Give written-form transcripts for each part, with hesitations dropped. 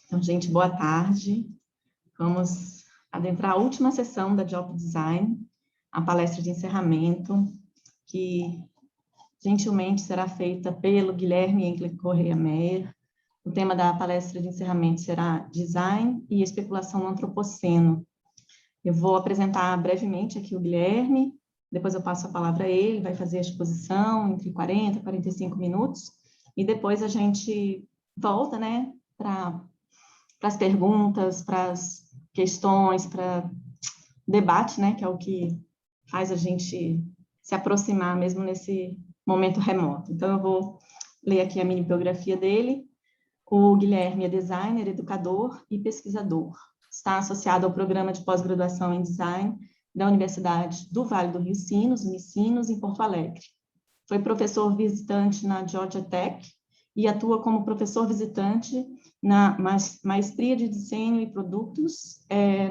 Então, gente, boa tarde. Vamos adentrar a última sessão da Job Design, a palestra de encerramento, que gentilmente será feita pelo Guilherme Enkler Correia Meyer. O tema da palestra de encerramento será Design e Especulação no Antropoceno. Eu vou apresentar brevemente aqui o Guilherme, depois eu passo a palavra a ele, vai fazer a exposição entre 40 e 45 minutos, e depois a gente volta, né, para as perguntas, para as questões, para debate, né, que é o que faz a gente se aproximar mesmo nesse momento remoto. Então, eu vou ler aqui a mini biografia dele. O Guilherme é designer, educador e pesquisador. Está associado ao programa de pós-graduação em design da Universidade do Vale do Rio Sinos, Unicinos, em Porto Alegre. Foi professor visitante na Georgia Tech e atua como professor visitante na Maestria de Desenho e Produtos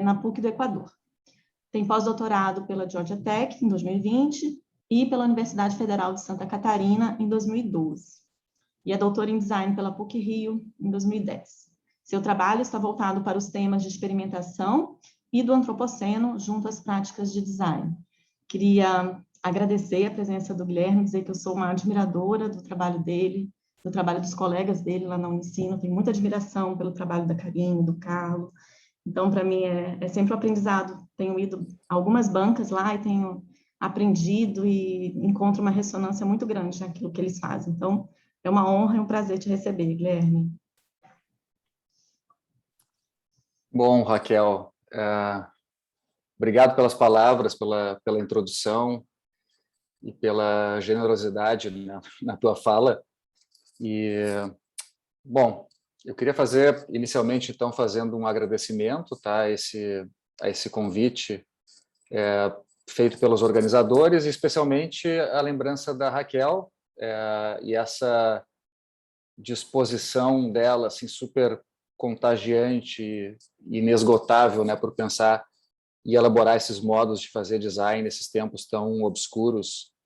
na PUC do Equador. Tem pós-doutorado pela Georgia Tech em 2020 e pela Universidade Federal de Santa Catarina em 2012. E é doutor em design pela PUC Rio em 2010. Seu trabalho está voltado para os temas de experimentação e do antropoceno junto às práticas de design. Queria agradecer a presença do Guilherme, dizer que eu sou uma admiradora do trabalho dele, do trabalho dos colegas dele lá na Unicino, tenho muita admiração pelo trabalho da Karine, do Carlo. Então, para mim, é sempre um aprendizado. Tenho ido a algumas bancas lá e tenho aprendido e encontro uma ressonância muito grande naquilo que eles fazem. Então, é uma honra e um prazer te receber, Guilherme. Bom, Raquel, obrigado pelas palavras, pela introdução e pela generosidade na tua fala. E, bom, eu queria fazer, inicialmente, então, fazendo um agradecimento, tá, a esse convite feito pelos organizadores, e especialmente a lembrança da Raquel e essa disposição dela, assim, super contagiante e inesgotável, né, por pensar e elaborar esses modos de fazer design nesses tempos tão obscuros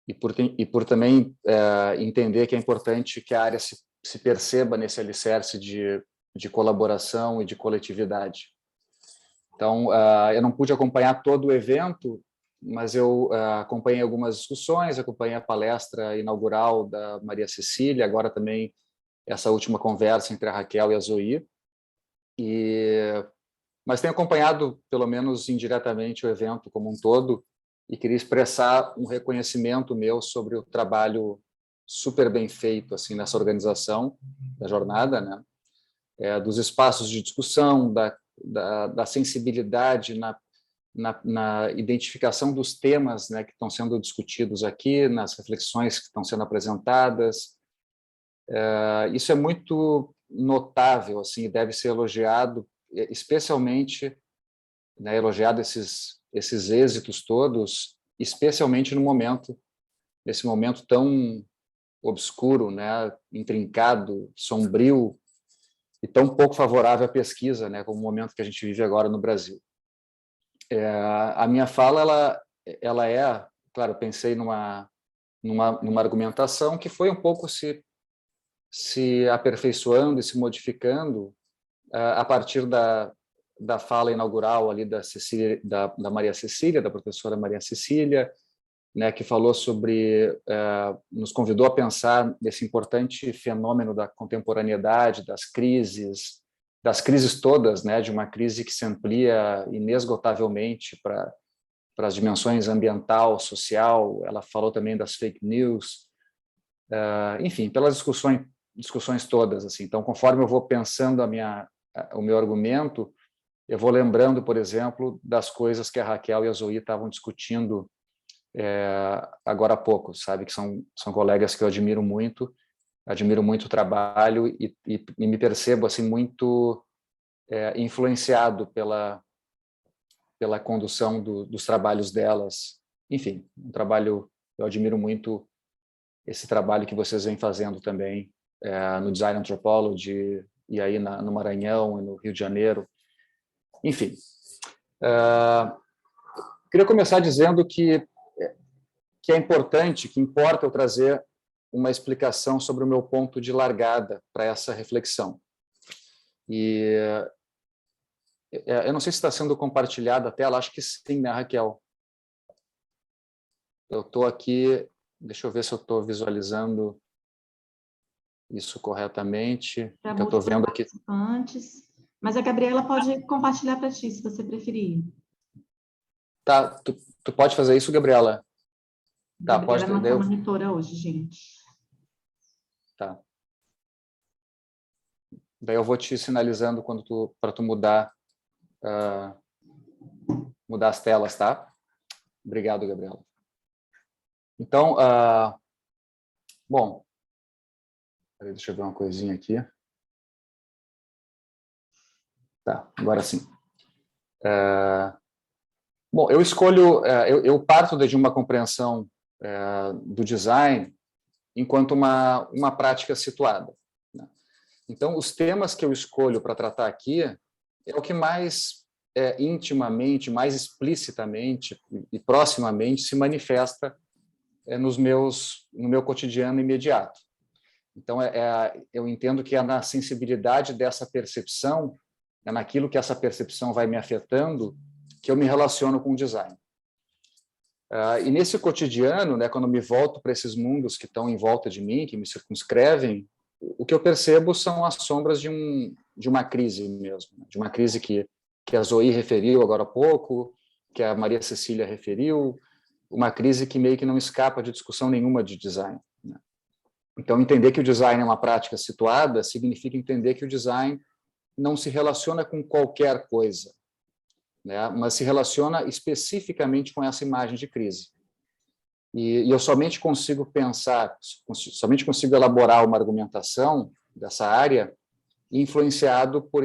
e por também entender que é importante que a área se perceba nesse alicerce de colaboração e de coletividade. Então, eu não pude acompanhar todo o evento, mas eu acompanhei algumas discussões, acompanhei a palestra inaugural da Maria Cecília, agora também essa última conversa entre a Raquel e a Zoe, mas tenho acompanhado, pelo menos indiretamente, o evento como um todo, e queria expressar um reconhecimento meu sobre o trabalho super bem feito assim nessa organização da jornada, né? Dos espaços de discussão, da sensibilidade na identificação dos temas, né, que estão sendo discutidos aqui, nas reflexões que estão sendo apresentadas. Isso é muito notável, assim, e deve ser elogiado, especialmente, né, elogiado esses êxitos todos, especialmente nesse momento tão obscuro, né, intrincado, sombrio e tão pouco favorável à pesquisa, né, como o momento que a gente vive agora no Brasil. A minha fala, ela é, claro, eu pensei numa argumentação que foi um pouco se aperfeiçoando e se modificando a partir da fala inaugural ali da Maria Cecília, da professora Maria Cecília, né, que falou sobre, nos convidou a pensar nesse importante fenômeno da contemporaneidade, das crises todas, né, de uma crise que se amplia inesgotavelmente para as dimensões ambiental, social. Ela falou também das fake news, enfim, pelas discussões todas, assim. Então, conforme eu vou pensando o meu argumento, eu vou lembrando, por exemplo, das coisas que a Raquel e a Zoe estavam discutindo agora há pouco, sabe, que são colegas que eu admiro muito o trabalho e me percebo assim muito influenciado pela condução dos trabalhos delas. Enfim, eu admiro muito esse trabalho que vocês vêm fazendo também no Design Anthropology e aí no Maranhão e no Rio de Janeiro. Enfim, queria começar dizendo que é importante, que importa eu trazer uma explicação sobre o meu ponto de largada para essa reflexão. E eu não sei se está sendo compartilhada a tela, acho que sim, né, Raquel? Eu estou aqui, deixa eu ver se eu estou visualizando isso corretamente. Que eu estou vendo aqui. Mas a Gabriela pode compartilhar para ti, se você preferir. Tá, tu pode fazer isso, Gabriela? Tá, Gabriela pode. não está monitora hoje, gente. Tá. Daí eu vou te sinalizando quando para tu mudar mudar as telas, tá? Obrigado, Gabriela. Então, bom, deixa eu ver uma coisinha aqui. Tá, agora sim. Bom, eu escolho, eu parto de uma compreensão do design enquanto uma prática situada, né? Então, os temas que eu escolho para tratar aqui é o que mais intimamente, mais explicitamente e proximamente se manifesta no meu cotidiano imediato. Então, eu entendo que é na sensibilidade dessa percepção, é naquilo que essa percepção vai me afetando, que eu me relaciono com o design. E nesse cotidiano, né, quando eu me volto para esses mundos que estão em volta de mim, que me circunscrevem, o que eu percebo são as sombras de uma crise mesmo, de uma crise que a Zoe referiu agora há pouco, que a Maria Cecília referiu, uma crise que meio que não escapa de discussão nenhuma de design, né? Então, entender que o design é uma prática situada significa entender que o design não se relaciona com qualquer coisa, né, mas se relaciona especificamente com essa imagem de crise. E eu somente consigo pensar, somente consigo elaborar uma argumentação dessa área influenciado por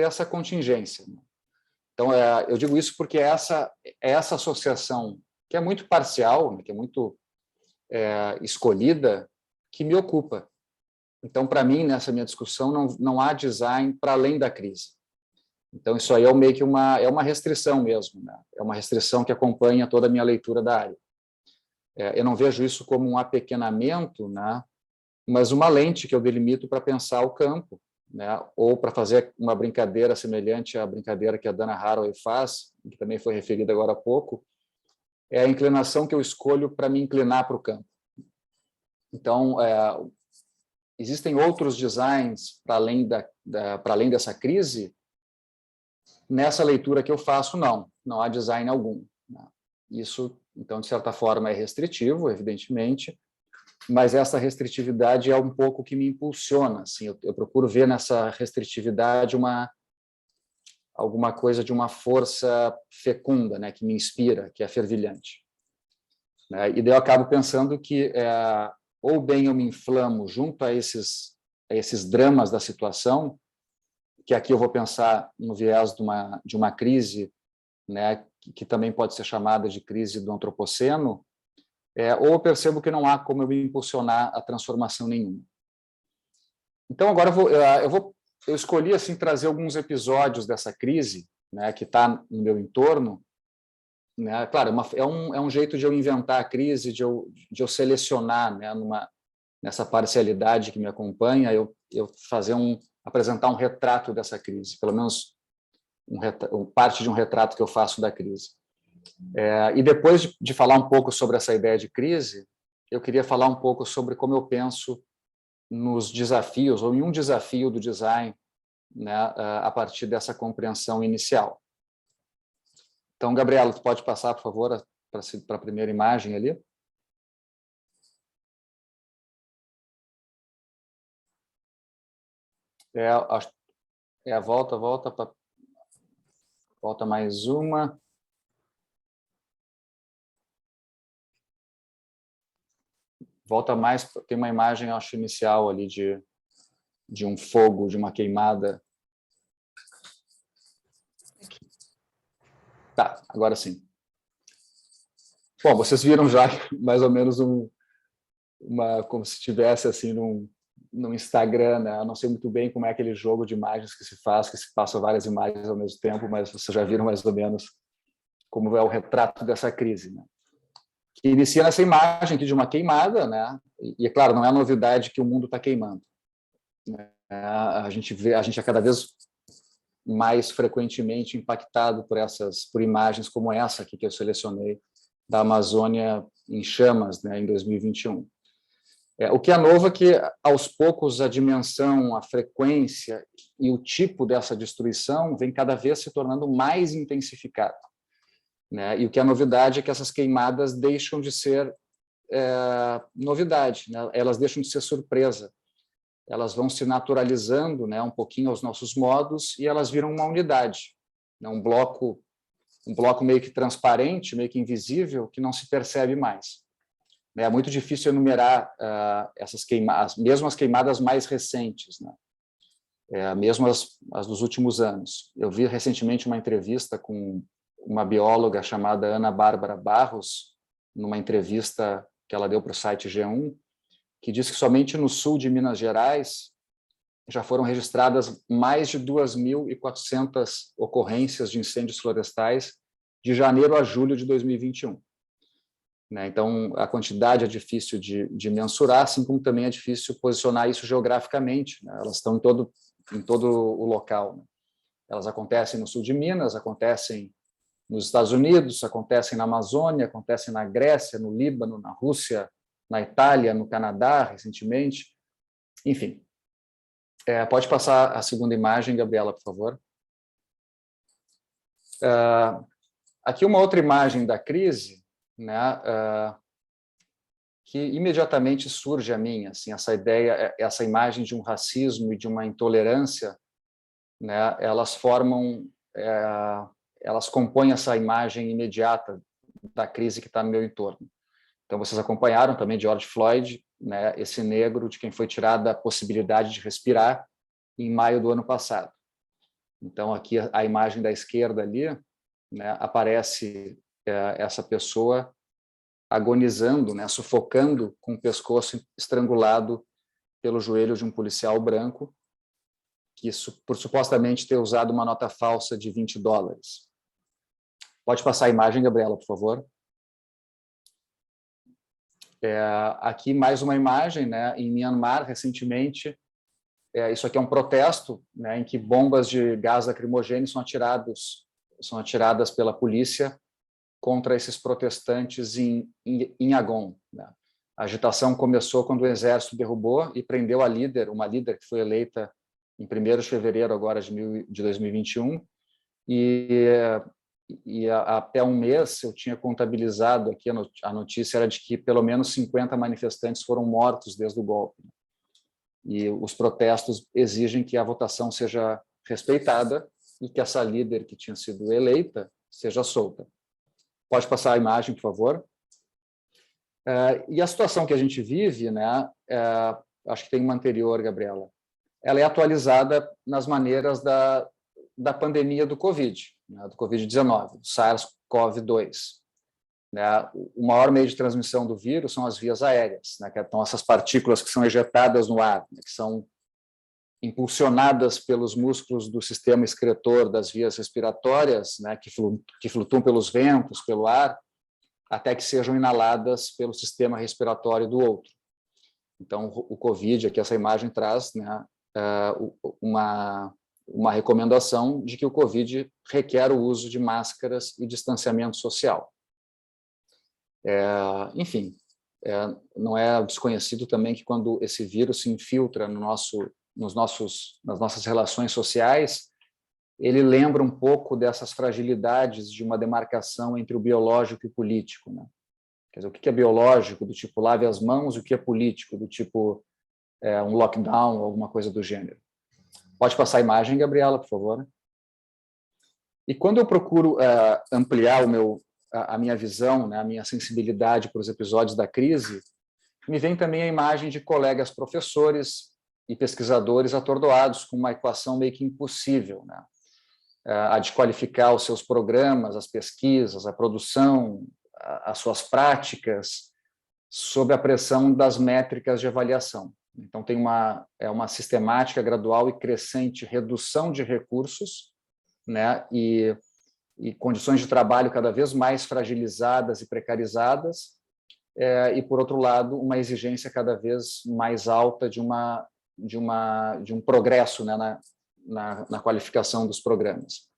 essa contingência. Então, eu digo isso porque essa associação, que é muito parcial, que é muito escolhida, que me ocupa. Então, para mim, nessa minha discussão, não há design para além da crise. Então, isso aí é meio que uma restrição mesmo, né? É uma restrição que acompanha toda a minha leitura da área. Eu não vejo isso como um apequenamento, né? Mas uma lente que eu delimito para pensar o campo, né? Ou para fazer uma brincadeira semelhante à brincadeira que a Dana Haraway faz, que também foi referida agora há pouco, é a inclinação que eu escolho para me inclinar para o campo. Então, existem outros designs para além dessa crise? Nessa leitura que eu faço, não há design algum, né? Isso, então, de certa forma, é restritivo, evidentemente, mas essa restritividade é um pouco que me impulsiona. Assim, eu procuro ver nessa restritividade alguma coisa de uma força fecunda, né, que me inspira, que é fervilhante, né? E daí eu acabo pensando que ou bem eu me inflamo junto a esses dramas da situação, que aqui eu vou pensar no viés de uma crise, né, que também pode ser chamada de crise do antropoceno, ou eu percebo que não há como eu me impulsionar a transformação nenhuma. Então, agora eu escolhi assim trazer alguns episódios dessa crise, né, que está no meu entorno, né? Claro, é um jeito de eu inventar a crise, de eu selecionar, né, nessa parcialidade que me acompanha, eu apresentar um retrato dessa crise, pelo menos parte de um retrato que eu faço da crise. E depois de falar um pouco sobre essa ideia de crise, eu queria falar um pouco sobre como eu penso nos desafios, ou em um desafio do design, né, a partir dessa compreensão inicial. Então, Gabriela, tu pode passar, por favor, para a primeira imagem ali? Volta mais uma. Volta mais, tem uma imagem, acho, inicial ali de um fogo, de uma queimada. Tá, agora sim. Bom, vocês viram já mais ou menos como se estivesse assim num Instagram, né? Eu não sei muito bem como é aquele jogo de imagens que se faz, que se passa várias imagens ao mesmo tempo, mas vocês já viram mais ou menos como é o retrato dessa crise, né? Que inicia nessa imagem aqui de uma queimada, né? E é claro, não é novidade que o mundo está queimando, né? A gente é cada vez mais frequentemente impactado por imagens como essa aqui que eu selecionei, da Amazônia em chamas, né, em 2021. O que é novo é que, aos poucos, a dimensão, a frequência e o tipo dessa destruição vem cada vez se tornando mais intensificado, né? E o que é novidade é que essas queimadas deixam de ser novidade, né? Elas deixam de ser surpresa. Elas vão se naturalizando, né, um pouquinho aos nossos modos e elas viram uma unidade, né? Um bloco meio que transparente, meio que invisível, que não se percebe mais. É muito difícil enumerar essas queimadas, mesmo as queimadas mais recentes, né? Mesmo as dos últimos anos. Eu vi recentemente uma entrevista com uma bióloga chamada Ana Bárbara Barros, numa entrevista que ela deu para o site G1, que diz que somente no sul de Minas Gerais já foram registradas mais de 2.400 ocorrências de incêndios florestais de janeiro a julho de 2021. Né? Então, a quantidade é difícil de mensurar, assim como também é difícil posicionar isso geograficamente, né? Elas estão em todo o local, né? Elas acontecem no sul de Minas, acontecem nos Estados Unidos, acontecem na Amazônia, acontecem na Grécia, no Líbano, na Rússia, na Itália, no Canadá, recentemente. Enfim. Pode passar a segunda imagem, Gabriela, por favor. Aqui uma outra imagem da crise, né, que imediatamente surge a mim, assim, essa ideia, essa imagem de um racismo e de uma intolerância, né, elas compõem essa imagem imediata da crise que está no meu entorno. Então, vocês acompanharam também George Floyd, né, esse negro de quem foi tirada a possibilidade de respirar em maio do ano passado. Então, aqui a imagem da esquerda ali, né, aparece essa pessoa agonizando, né, sufocando com o pescoço estrangulado pelo joelho de um policial branco, que por supostamente ter usado uma nota falsa de $20. Pode passar a imagem, Gabriela, por favor. Aqui mais uma imagem, né, em Myanmar, recentemente. Isso aqui é um protesto, né, em que bombas de gás lacrimogêneo são atiradas pela polícia contra esses protestantes em Yangon, né? A agitação começou quando o exército derrubou e prendeu uma líder que foi eleita em 1º de fevereiro agora de 2021, até um mês eu tinha contabilizado aqui, a notícia era de que pelo menos 50 manifestantes foram mortos desde o golpe. E os protestos exigem que a votação seja respeitada e que essa líder que tinha sido eleita seja solta. Pode passar a imagem, por favor. E a situação que a gente vive, né, acho que tem uma anterior, Gabriela, ela é atualizada nas maneiras da pandemia do Covid, né, do Covid-19, do SARS-CoV-2. Né? O maior meio de transmissão do vírus são as vias aéreas, né, que são essas partículas que são ejetadas no ar, né, que são impulsionadas pelos músculos do sistema excretor das vias respiratórias, né, que flutuam pelos ventos, pelo ar, até que sejam inaladas pelo sistema respiratório do outro. Então, o COVID, aqui essa imagem traz, né, uma recomendação de que o COVID requer o uso de máscaras e distanciamento social. Enfim, não é desconhecido também que quando esse vírus se infiltra nas nossas relações sociais, ele lembra um pouco dessas fragilidades de uma demarcação entre o biológico e o político, né? Quer dizer, o que é biológico, do tipo lave as mãos, e o que é político, do tipo um lockdown ou alguma coisa do gênero. Pode passar a imagem, Gabriela, por favor. E quando eu procuro ampliar a minha visão, né, a minha sensibilidade para os episódios da crise, me vem também a imagem de colegas professores e pesquisadores atordoados com uma equação meio que impossível, né? A de qualificar os seus programas, as pesquisas, a produção, as suas práticas, sob a pressão das métricas de avaliação. Então, tem uma sistemática, gradual e crescente redução de recursos, né, e condições de trabalho cada vez mais fragilizadas e precarizadas, e, por outro lado, uma exigência cada vez mais alta de uma um progresso, né, na qualificação dos programas.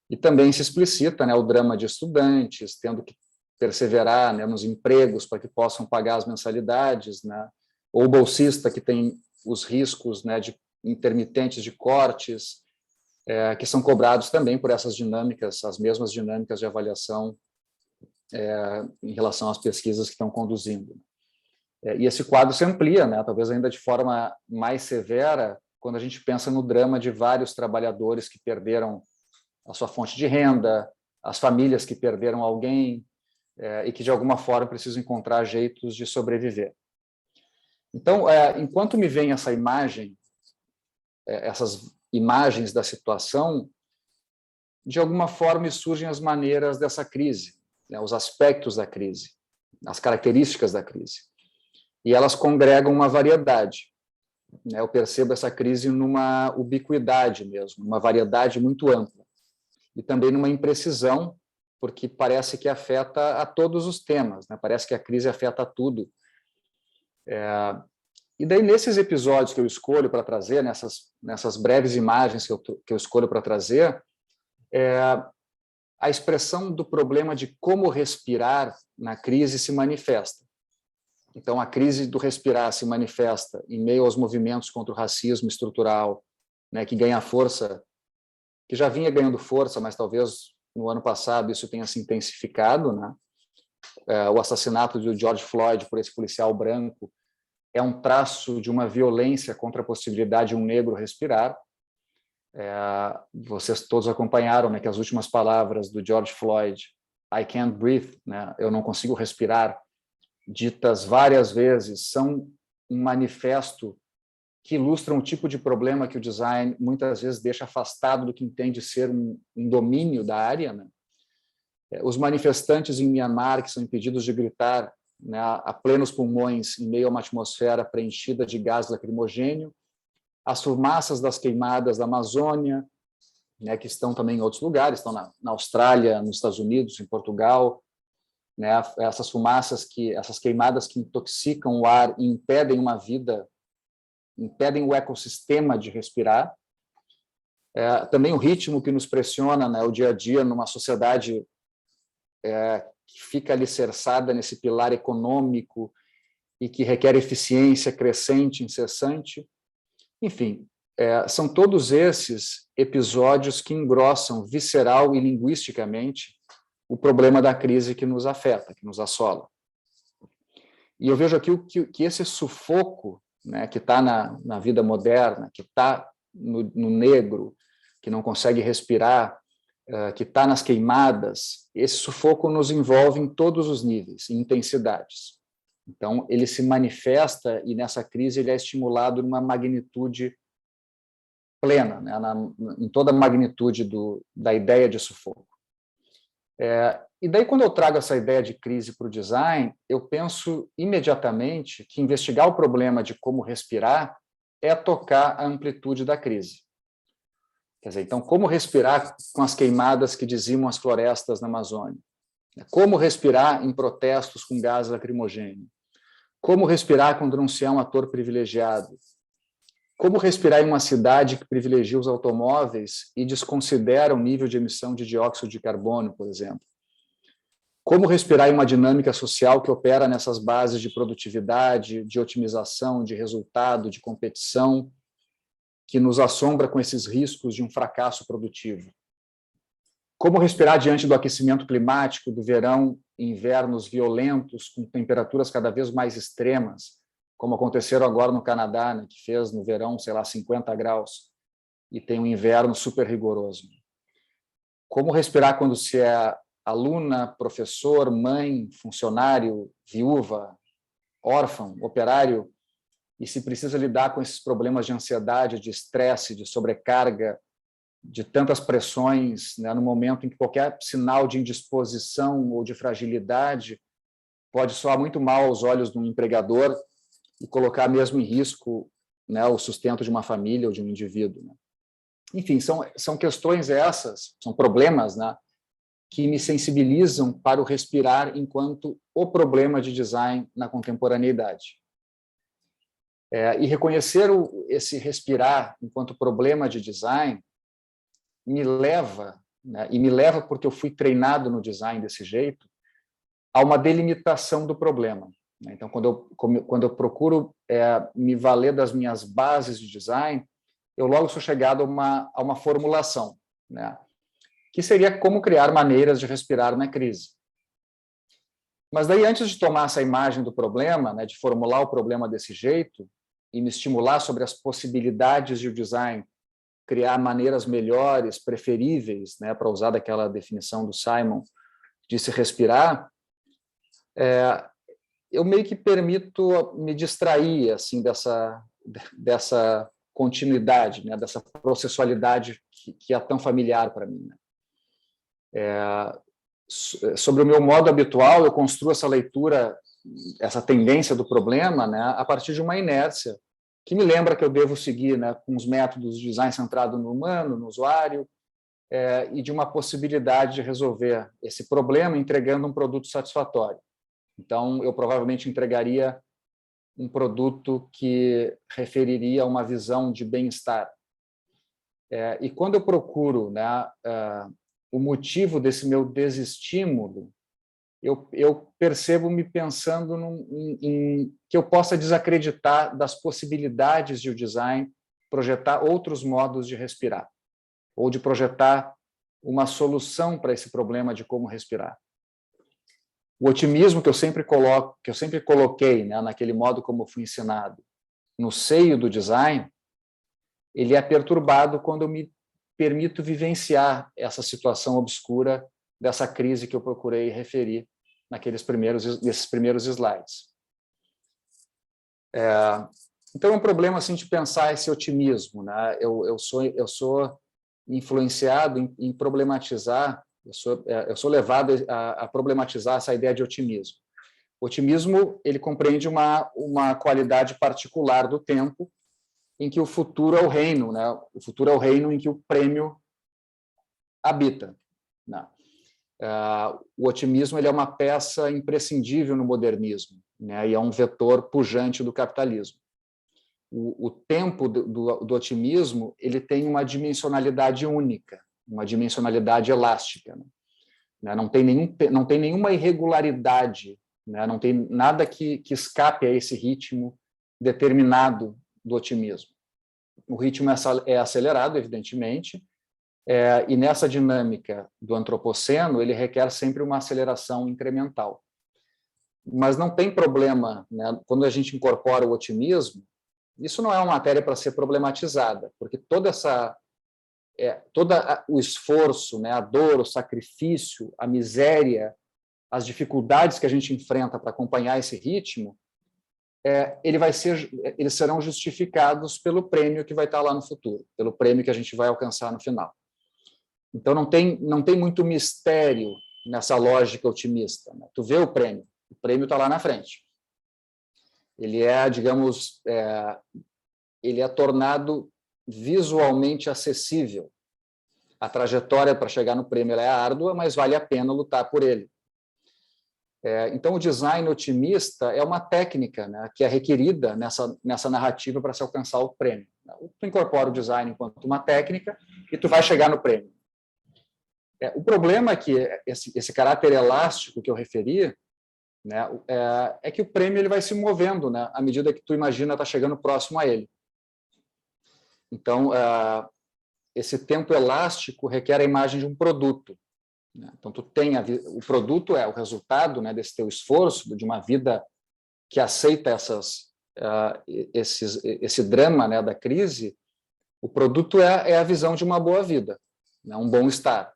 E também se explicita, né, o drama de estudantes tendo que perseverar, né, nos empregos para que possam pagar as mensalidades, né, ou o bolsista que tem os riscos, né, de intermitentes de cortes, que são cobrados também por essas dinâmicas, as mesmas dinâmicas de avaliação em relação às pesquisas que estão conduzindo. E esse quadro se amplia, né, talvez ainda de forma mais severa, quando a gente pensa no drama de vários trabalhadores que perderam a sua fonte de renda, as famílias que perderam alguém e que, de alguma forma, precisam encontrar jeitos de sobreviver. Então, enquanto me vem essa imagem, essas imagens da situação, de alguma forma surgem as maneiras dessa crise, né, os aspectos da crise, as características da crise. E elas congregam uma variedade. Eu percebo essa crise numa ubiquidade mesmo, uma variedade muito ampla. E também numa imprecisão, porque parece que afeta a todos os temas, né? Parece que a crise afeta tudo. E daí, nesses episódios que eu escolho para trazer, nessas breves imagens que eu escolho para trazer, a expressão do problema de como respirar na crise se manifesta. Então, a crise do respirar se manifesta em meio aos movimentos contra o racismo estrutural, né, que ganha força, que já vinha ganhando força, mas talvez no ano passado isso tenha se intensificado, né? O assassinato de George Floyd por esse policial branco é um traço de uma violência contra a possibilidade de um negro respirar. Vocês todos acompanharam, né, que as últimas palavras do George Floyd, I can't breathe, né, eu não consigo respirar, ditas várias vezes, são um manifesto que ilustra um tipo de problema que o design muitas vezes deixa afastado do que entende ser um domínio da área, né? Os manifestantes em Myanmar, que são impedidos de gritar, né, a plenos pulmões em meio a uma atmosfera preenchida de gás lacrimogêneo, as fumaças das queimadas da Amazônia, né, que estão também em outros lugares, estão na Austrália, nos Estados Unidos, em Portugal, né, essas fumaças, essas queimadas que intoxicam o ar e impedem uma vida, impedem o ecossistema de respirar. Também o ritmo que nos pressiona, né, o dia a dia numa sociedade que fica alicerçada nesse pilar econômico e que requer eficiência crescente, incessante. Enfim, são todos esses episódios que engrossam visceral e linguisticamente o problema da crise que nos afeta, que nos assola. E eu vejo aqui que esse sufoco, né, que está na vida moderna, que está no negro, que não consegue respirar, que está nas queimadas, esse sufoco nos envolve em todos os níveis, em intensidades. Então, ele se manifesta e nessa crise ele é estimulado numa magnitude plena, né, em toda a magnitude da ideia de sufoco. E daí, quando eu trago essa ideia de crise para o design, eu penso imediatamente que investigar o problema de como respirar é tocar a amplitude da crise. Quer dizer, então, como respirar com as queimadas que dizimam as florestas na Amazônia? Como respirar em protestos com gás lacrimogêneo? Como respirar quando não se é um ator privilegiado? Como respirar em uma cidade que privilegia os automóveis e desconsidera o nível de emissão de dióxido de carbono, por exemplo? Como respirar em uma dinâmica social que opera nessas bases de produtividade, de otimização, de resultado, de competição, que nos assombra com esses riscos de um fracasso produtivo? Como respirar diante do aquecimento climático, do verão e invernos violentos, com temperaturas cada vez mais extremas, como aconteceram agora no Canadá, né, que fez no verão, 50 graus, e tem um inverno super rigoroso? Como respirar quando se é aluna, professor, mãe, funcionário, viúva, órfão, operário, e se precisa lidar com esses problemas de ansiedade, de estresse, de sobrecarga, de tantas pressões, né, no momento em que qualquer sinal de indisposição ou de fragilidade pode soar muito mal aos olhos de um empregador e colocar mesmo em risco, né, o sustento de uma família ou de um indivíduo, né? Enfim, são questões essas, são problemas, né, que me sensibilizam para o respirar enquanto o problema de design na contemporaneidade. E reconhecer esse respirar enquanto problema de design me leva, né, e me leva porque eu fui treinado no design desse jeito, a uma delimitação do problema. Então, quando eu procuro me valer das minhas bases de design, eu logo sou chegado a uma formulação, né, que seria como criar maneiras de respirar na crise. Mas daí, antes de tomar essa imagem do problema, né, de formular o problema desse jeito e me estimular sobre as possibilidades de o design criar maneiras melhores, preferíveis, né, para usar daquela definição do Simon, de se respirar, eu meio que permito me distrair assim, dessa continuidade, né, dessa processualidade que é tão familiar para mim. Né? Sobre o meu modo habitual, eu construo essa leitura, essa tendência do problema, né, a partir de uma inércia, que me lembra que eu devo seguir, né, com os métodos de design centrado no humano, no usuário, e de uma possibilidade de resolver esse problema entregando um produto satisfatório. Então, eu provavelmente entregaria um produto que referiria a uma visão de bem-estar. E quando eu procuro, né, o motivo desse meu desestímulo, eu percebo me pensando em que eu possa desacreditar das possibilidades de o design projetar outros modos de respirar, ou de projetar uma solução para esse problema de como respirar. O otimismo que eu sempre coloquei, né, naquele modo como eu fui ensinado, no seio do design, ele é perturbado quando eu me permito vivenciar essa situação obscura dessa crise que eu procurei referir nesses primeiros slides. Então, é um problema assim, de pensar esse otimismo. Né? Eu sou influenciado em problematizar, eu sou levado a problematizar essa ideia de otimismo. O otimismo ele compreende uma qualidade particular do tempo em que o futuro é o reino, né? O futuro é o reino em que o prêmio habita. Né? O otimismo ele é uma peça imprescindível no modernismo, né? E é um vetor pujante do capitalismo. O tempo do otimismo ele tem uma dimensionalidade única, uma dimensionalidade elástica. Né? Não tem nenhuma irregularidade, né? Não tem nada que escape a esse ritmo determinado do otimismo. O ritmo é acelerado, evidentemente, e nessa dinâmica do antropoceno, ele requer sempre uma aceleração incremental. Mas não tem problema, né? Quando a gente incorpora o otimismo, isso não é uma matéria para ser problematizada, porque todo o esforço, né? A dor, o sacrifício, a miséria, as dificuldades que a gente enfrenta para acompanhar esse ritmo, eles serão justificados pelo prêmio que vai estar lá no futuro, pelo prêmio que a gente vai alcançar no final. Então, não tem muito mistério nessa lógica otimista. Né? Tu vê o prêmio está lá na frente. Ele digamos, ele é tornado visualmente acessível. A trajetória para chegar no prêmio é árdua, mas vale a pena lutar por ele. Então, o design otimista é uma técnica, né, que é requerida nessa narrativa para se alcançar o prêmio. Tu incorpora o design enquanto uma técnica e tu vai chegar no prêmio. O problema é que esse caráter elástico que eu referi, né, é que o prêmio ele vai se movendo, né, à medida que tu imagina estar chegando próximo a ele. Então, esse tempo elástico requer a imagem de um produto. Então, o produto é o resultado, né, desse teu esforço, de uma vida que aceita esse drama, né, da crise. O produto é a visão de uma boa vida, né, um bom estar.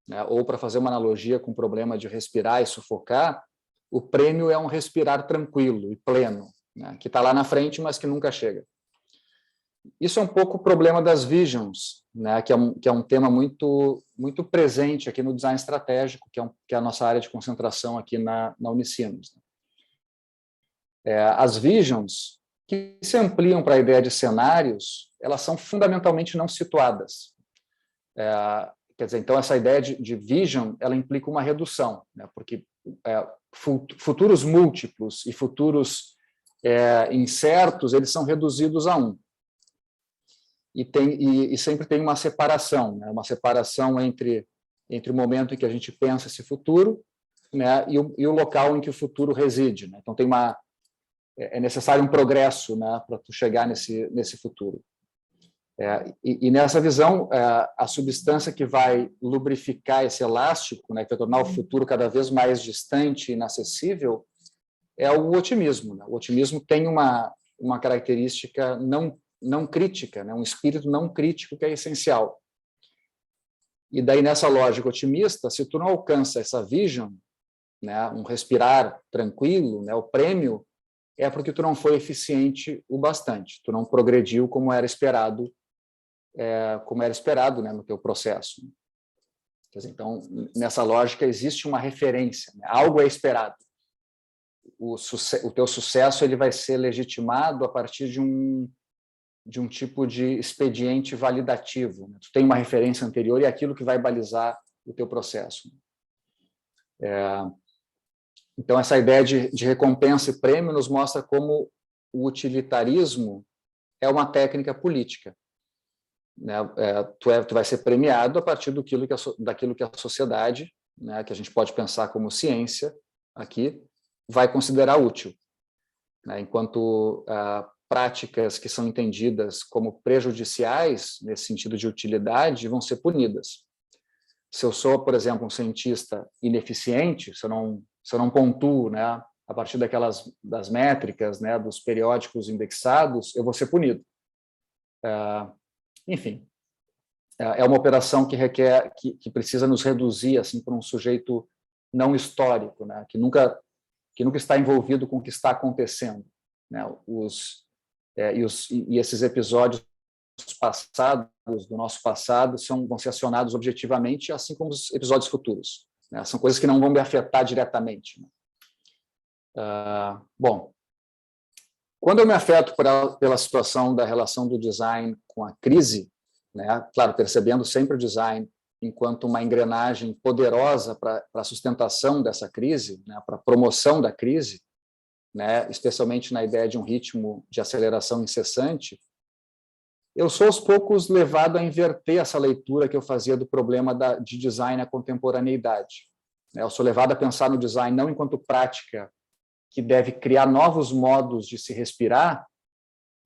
Né? Ou, para fazer uma analogia com o problema de respirar e sufocar, o prêmio é um respirar tranquilo e pleno, né, que está lá na frente, mas que nunca chega. Isso é um pouco o problema das visions, né, que é um tema muito, muito presente aqui no design estratégico, que é a nossa área de concentração aqui na Unicinos. As visions, que se ampliam para a ideia de cenários, elas são fundamentalmente não situadas. Quer dizer, então, essa ideia de vision, ela implica uma redução, né, porque futuros múltiplos e futuros incertos, eles são reduzidos a 1. E sempre tem uma separação, né? Uma separação entre o momento em que a gente pensa esse futuro, né, e o local em que o futuro reside, né? Então é necessário um progresso, né, para tu chegar nesse futuro. E nessa visão, a substância que vai lubrificar esse elástico, né, que vai tornar o futuro cada vez mais distante e inacessível, é o otimismo, né? O otimismo tem uma característica não crítica, né? Um espírito não crítico que é essencial. E daí, nessa lógica otimista, se tu não alcança essa vision, né, um respirar tranquilo, né, o prêmio é porque tu não foi eficiente o bastante, tu não progrediu como era esperado, né, no teu processo. Quer dizer, então, nessa lógica, existe uma referência, né? Algo é esperado. O teu sucesso ele vai ser legitimado a partir de um tipo de expediente validativo, né? Tu tem uma referência anterior e é aquilo que vai balizar o teu processo. Então, essa ideia de recompensa e prêmio nos mostra como o utilitarismo é uma técnica política, né? Tu vai ser premiado a partir daquilo que a sociedade, né, que a gente pode pensar como ciência aqui, vai considerar útil, né? Enquanto práticas que são entendidas como prejudiciais, nesse sentido de utilidade, vão ser punidas. Se eu sou, por exemplo, um cientista ineficiente, se eu não pontuo, né, a partir das métricas, né, dos periódicos indexados, eu vou ser punido. Enfim, é uma operação que precisa nos reduzir assim para um sujeito não histórico, né, que nunca está envolvido com o que está acontecendo, né? E esses episódios passados, do nosso passado, vão ser acionados objetivamente, assim como os episódios futuros, né? São coisas que não vão me afetar diretamente, né? Bom, quando eu me afeto pela situação da relação do design com a crise, né? Claro, percebendo sempre o design enquanto uma engrenagem poderosa para a sustentação dessa crise, né? Para a promoção da crise, né, especialmente na ideia de um ritmo de aceleração incessante, eu sou aos poucos levado a inverter essa leitura que eu fazia do problema de design à contemporaneidade. Eu sou levado a pensar no design não enquanto prática que deve criar novos modos de se respirar,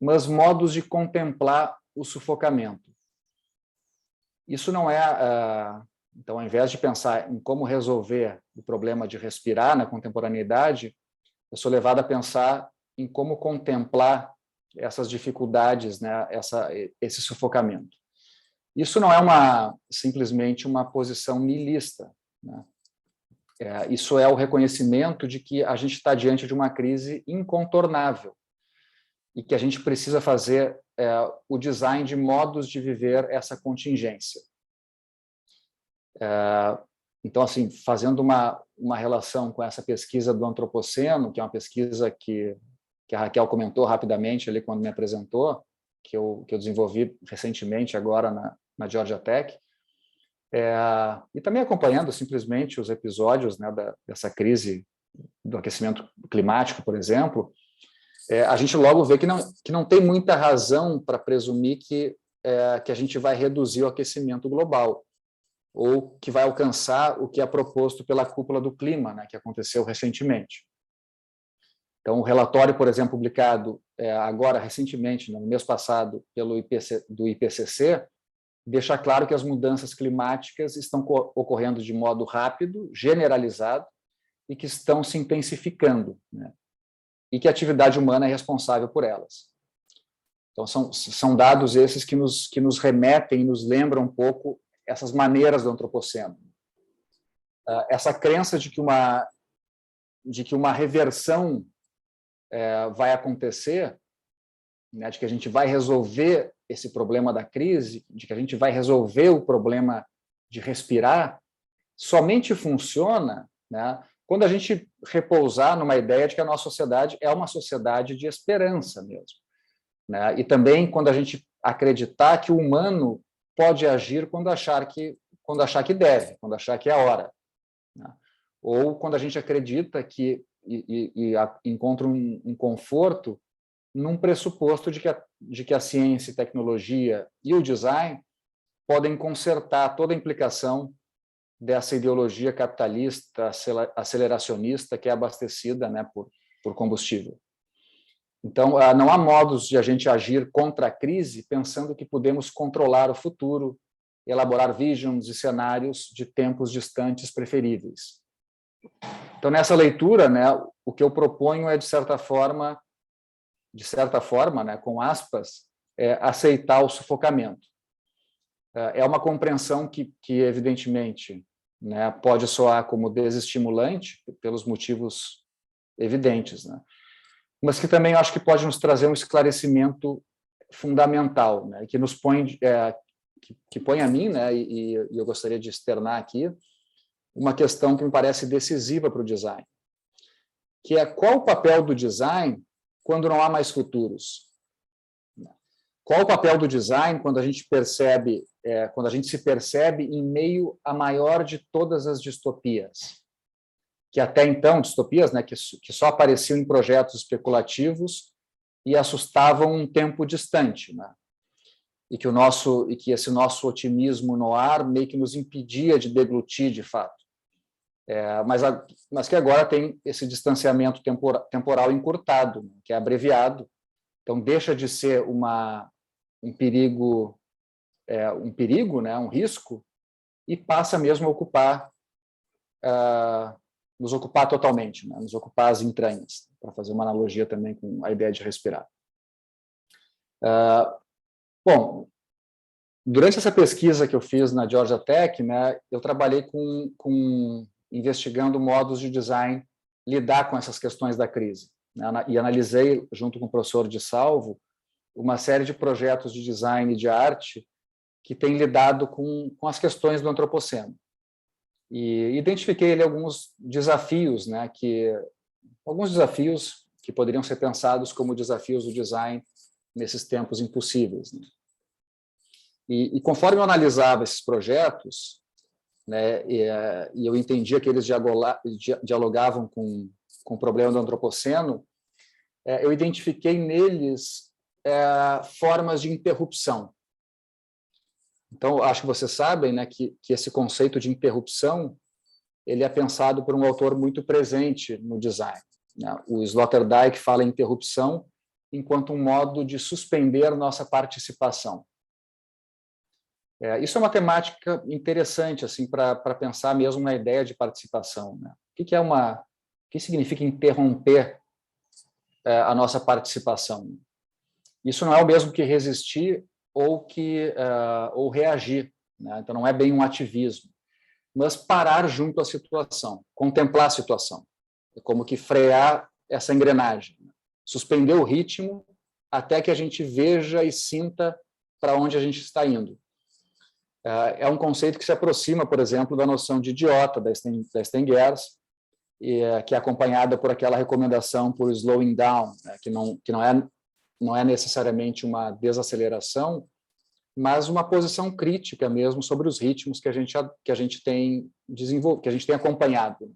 mas modos de contemplar o sufocamento. Isso não então, ao invés de pensar em como resolver o problema de respirar na contemporaneidade, eu sou levado a pensar em como contemplar essas dificuldades, né, esse sufocamento. Isso não é simplesmente uma posição nihilista, né? Isso é o reconhecimento de que a gente está diante de uma crise incontornável e que a gente precisa fazer o design de modos de viver essa contingência. Então, assim, fazendo uma relação com essa pesquisa do antropoceno, que é uma pesquisa que a Raquel comentou rapidamente ali quando me apresentou, que eu desenvolvi recentemente agora na Georgia Tech, e também acompanhando simplesmente os episódios, né, dessa crise do aquecimento climático, por exemplo, a gente logo vê que não tem muita razão para presumir que a gente vai reduzir o aquecimento global, ou que vai alcançar o que é proposto pela Cúpula do Clima, né, que aconteceu recentemente. Então, o relatório, por exemplo, publicado agora, recentemente, no mês passado, do IPCC, deixa claro que as mudanças climáticas estão ocorrendo de modo rápido, generalizado, e que estão se intensificando, né, e que a atividade humana é responsável por elas. Então, são dados esses que nos remetem, nos lembram um pouco essas maneiras do antropoceno. Essa crença de que uma reversão vai acontecer, né, de que a gente vai resolver esse problema da crise, de que a gente vai resolver o problema de respirar, somente funciona, né, quando a gente repousar numa ideia de que a nossa sociedade é uma sociedade de esperança mesmo, né? E também quando a gente acreditar que o humano pode agir quando achar que deve, quando achar que é a hora, né? Ou quando a gente acredita que encontro um conforto num pressuposto de que a ciência e tecnologia e o design podem consertar toda a implicação dessa ideologia capitalista, aceleracionista, que é abastecida, né, por combustível. Então, não há modos de a gente agir contra a crise pensando que podemos controlar o futuro, elaborar visions e cenários de tempos distantes preferíveis. Então, nessa leitura, né, o que eu proponho é, de certa forma, né, com aspas, aceitar o sufocamento. É uma compreensão que evidentemente, né, pode soar como desestimulante, pelos motivos evidentes, né, mas que também acho que pode nos trazer um esclarecimento fundamental, né, que nos põe, que põe a mim, né, e eu gostaria de externar aqui, uma questão que me parece decisiva para o design, que é qual o papel do design quando não há mais futuros? Qual o papel do design quando a gente percebe, quando a gente se percebe em meio à maior de todas as distopias? Que até então, distopias, né, que só apareciam em projetos especulativos e assustavam um tempo distante, né? E que esse nosso otimismo no ar meio que nos impedia de deglutir de fato. Mas que agora tem esse distanciamento temporal encurtado, né, que é abreviado. Então, deixa de ser um perigo, né, um risco, e passa mesmo a nos ocupar totalmente, né, nos ocupar as entranhas, para fazer uma analogia também com a ideia de respirar. Bom, durante essa pesquisa que eu fiz na Georgia Tech, né, eu trabalhei investigando modos de design lidar com essas questões da crise, né, e analisei, junto com o professor de Salvo, uma série de projetos de design e de arte que têm lidado com as questões do antropoceno. E identifiquei ali alguns desafios, né, alguns desafios que poderiam ser pensados como desafios do design nesses tempos impossíveis, né? E conforme eu analisava esses projetos, né, e eu entendia que eles dialogavam com o problema do antropoceno, eu identifiquei neles formas de interrupção. Então, acho que vocês sabem, né, que esse conceito de interrupção ele é pensado por um autor muito presente no design, né? O Sloterdijk fala em interrupção enquanto um modo de suspender nossa participação. Isso é uma temática interessante assim, para pensar mesmo na ideia de participação, né? O que significa interromper a nossa participação? Isso não é o mesmo que resistir ou reagir, né? Então não é bem um ativismo, mas parar junto à situação, contemplar a situação, é como que frear essa engrenagem, né? Suspender o ritmo até que a gente veja e sinta para onde a gente está indo. É um conceito que se aproxima, por exemplo, da noção de idiota da Stengers, que é acompanhada por aquela recomendação por slowing down, né? que não é necessariamente uma desaceleração, mas uma posição crítica mesmo sobre os ritmos que a gente tem desenvolvido, que a gente tem acompanhado.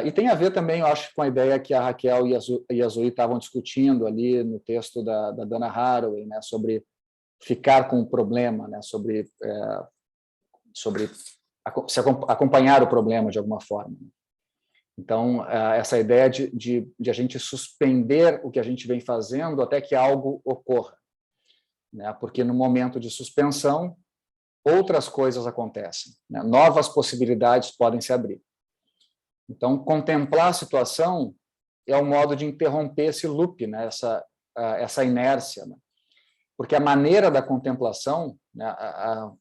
E tem a ver também, eu acho, com a ideia que a Raquel e a Zoe estavam discutindo ali no texto da Dana Haraway, né, sobre ficar com o problema, né, sobre acompanhar o problema de alguma forma. Então, essa ideia de a gente suspender o que a gente vem fazendo até que algo ocorra, né? Porque no momento de suspensão, outras coisas acontecem, né? Novas possibilidades podem se abrir. Então, contemplar a situação é um modo de interromper esse loop, né? Essa inércia, né? Porque a maneira da contemplação, né?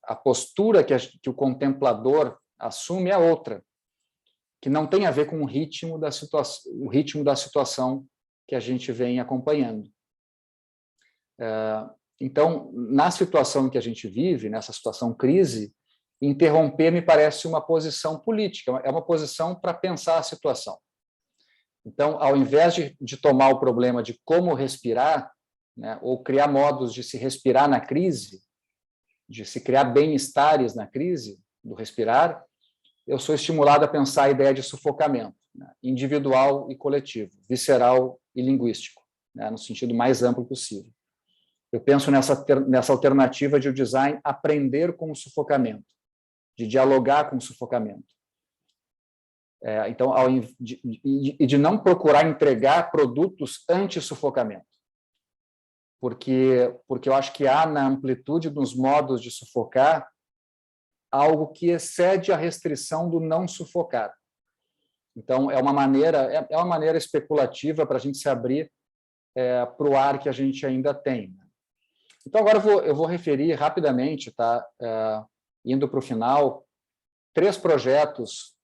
a postura que o contemplador assume é outra, que não tem a ver com o ritmo da situação que a gente vem acompanhando. Então, na situação que a gente vive, nessa situação crise, interromper me parece uma posição política, é uma posição para pensar a situação. Então, ao invés de tomar o problema de como respirar, né, ou criar modos de se respirar na crise, de se criar bem-estares na crise, do respirar, eu sou estimulado a pensar a ideia de sufocamento, né? Individual e coletivo, visceral e linguístico, né? No sentido mais amplo possível. Eu penso nessa alternativa de o design aprender com o sufocamento, de dialogar com o sufocamento. Então, de não procurar entregar produtos anti-sufocamento, porque eu acho que há na amplitude dos modos de sufocar algo que excede a restrição do não sufocar. Então, é uma maneira especulativa para a gente se abrir para o ar que a gente ainda tem. Então, agora eu vou referir rapidamente, tá? Indo para o final, 3 projetos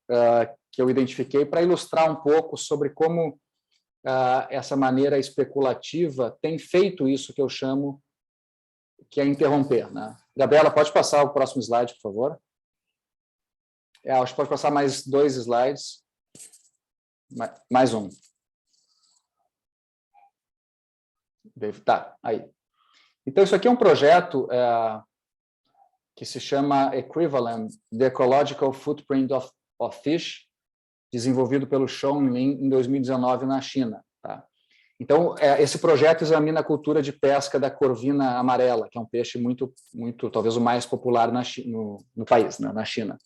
que eu identifiquei para ilustrar um pouco sobre como essa maneira especulativa tem feito isso que eu chamo que é interromper, né? Gabriela, pode passar o próximo slide, por favor? Acho que pode passar mais 2 slides. Mais um. Tá, aí. Então, isso aqui é um projeto que se chama Equivalent, The Ecological Footprint of Fish, desenvolvido pelo Sean Lin em 2019 na China. Tá? Então, esse projeto examina a cultura de pesca da corvina amarela, que é um peixe muito, talvez o mais popular no país, né, na China.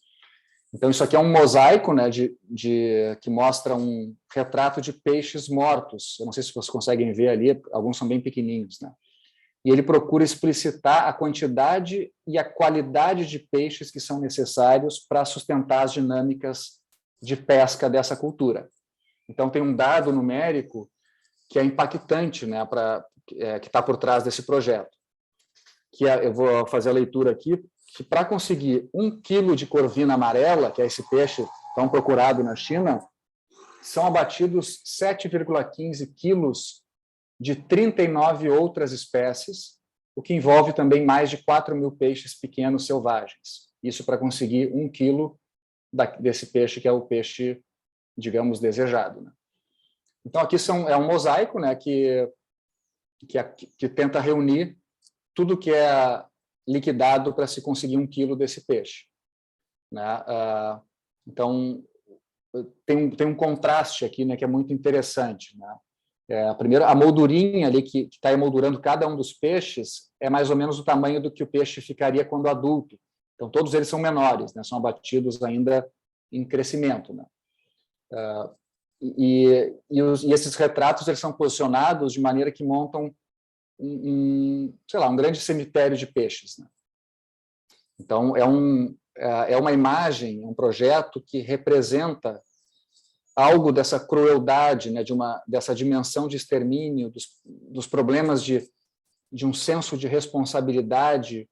Então, isso aqui é um mosaico, né, que mostra um retrato de peixes mortos. Eu não sei se vocês conseguem ver ali, alguns são bem pequenininhos, né? E ele procura explicitar a quantidade e a qualidade de peixes que são necessários para sustentar as dinâmicas de pesca dessa cultura. Então, tem um dado numérico que é impactante, né, que está por trás desse projeto. Eu vou fazer a leitura aqui, que para conseguir 1 quilo de corvina amarela, que é esse peixe tão procurado na China, são abatidos 7,15 quilos de 39 outras espécies, o que envolve também mais de 4.000 peixes pequenos selvagens. Isso para conseguir 1 quilo desse peixe, que é o peixe, digamos, desejado. Né? Então, aqui é um mosaico, né, que tenta reunir tudo que é liquidado para se conseguir 1 quilo desse peixe. Né? Então, tem um contraste aqui, né, que é muito interessante. Né? Primeiro, a moldurinha ali que está emoldurando cada um dos peixes é mais ou menos o tamanho do que o peixe ficaria quando adulto. Então, todos eles são menores, né? São abatidos ainda em crescimento. Né? E esses retratos eles são posicionados de maneira que montam sei lá, um grande cemitério de peixes. Né? Então, é uma imagem, um projeto que representa algo dessa crueldade, né, dessa dimensão de extermínio, dos problemas de um senso de responsabilidade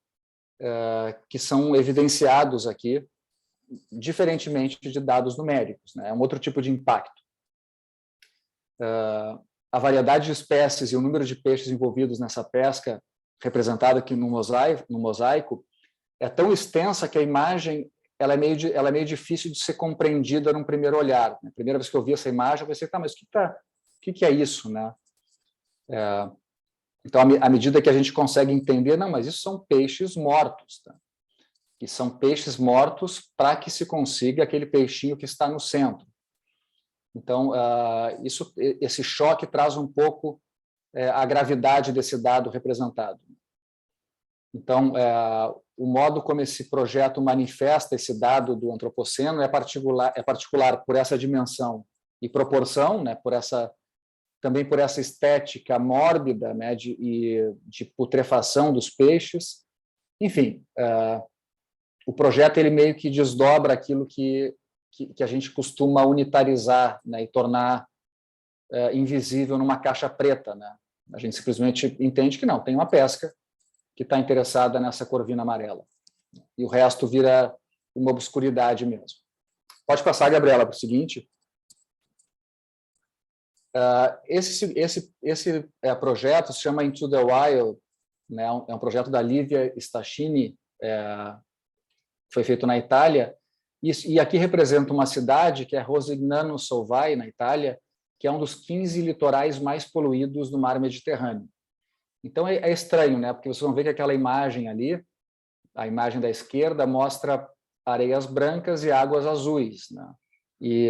que são evidenciados aqui, diferentemente de dados numéricos. Né? É um outro tipo de impacto. A variedade de espécies e o número de peixes envolvidos nessa pesca, representado aqui no mosaico, é tão extensa que a imagem ela é meio difícil de ser compreendida num primeiro olhar. A primeira vez que eu vi essa imagem, eu pensei, mas o que é isso? Né? Então, à medida que a gente consegue entender, não, mas isso são peixes mortos. Tá? E são peixes mortos para que se consiga aquele peixinho que está no centro. Então, esse choque traz um pouco a gravidade desse dado representado. Então, o modo como esse projeto manifesta esse dado do antropoceno é particular por essa dimensão e proporção, né, também por essa estética mórbida, né, de putrefação dos peixes. Enfim, o projeto ele meio que desdobra aquilo que a gente costuma unitarizar, né, e tornar invisível numa caixa preta. Né? A gente simplesmente entende que não, tem uma pesca que está interessada nessa corvina amarela. E o resto vira uma obscuridade mesmo. Pode passar, Gabriela, para o seguinte. Esse projeto se chama Into the Wild, né? É um projeto da Livia Stachini, foi feito na Itália, e aqui representa uma cidade que é Rosignano Solvay, na Itália, que é um dos 15 litorais mais poluídos do mar Mediterrâneo. Então, é estranho, né? Porque vocês vão ver que aquela imagem ali, a imagem da esquerda, mostra areias brancas e águas azuis. Né? e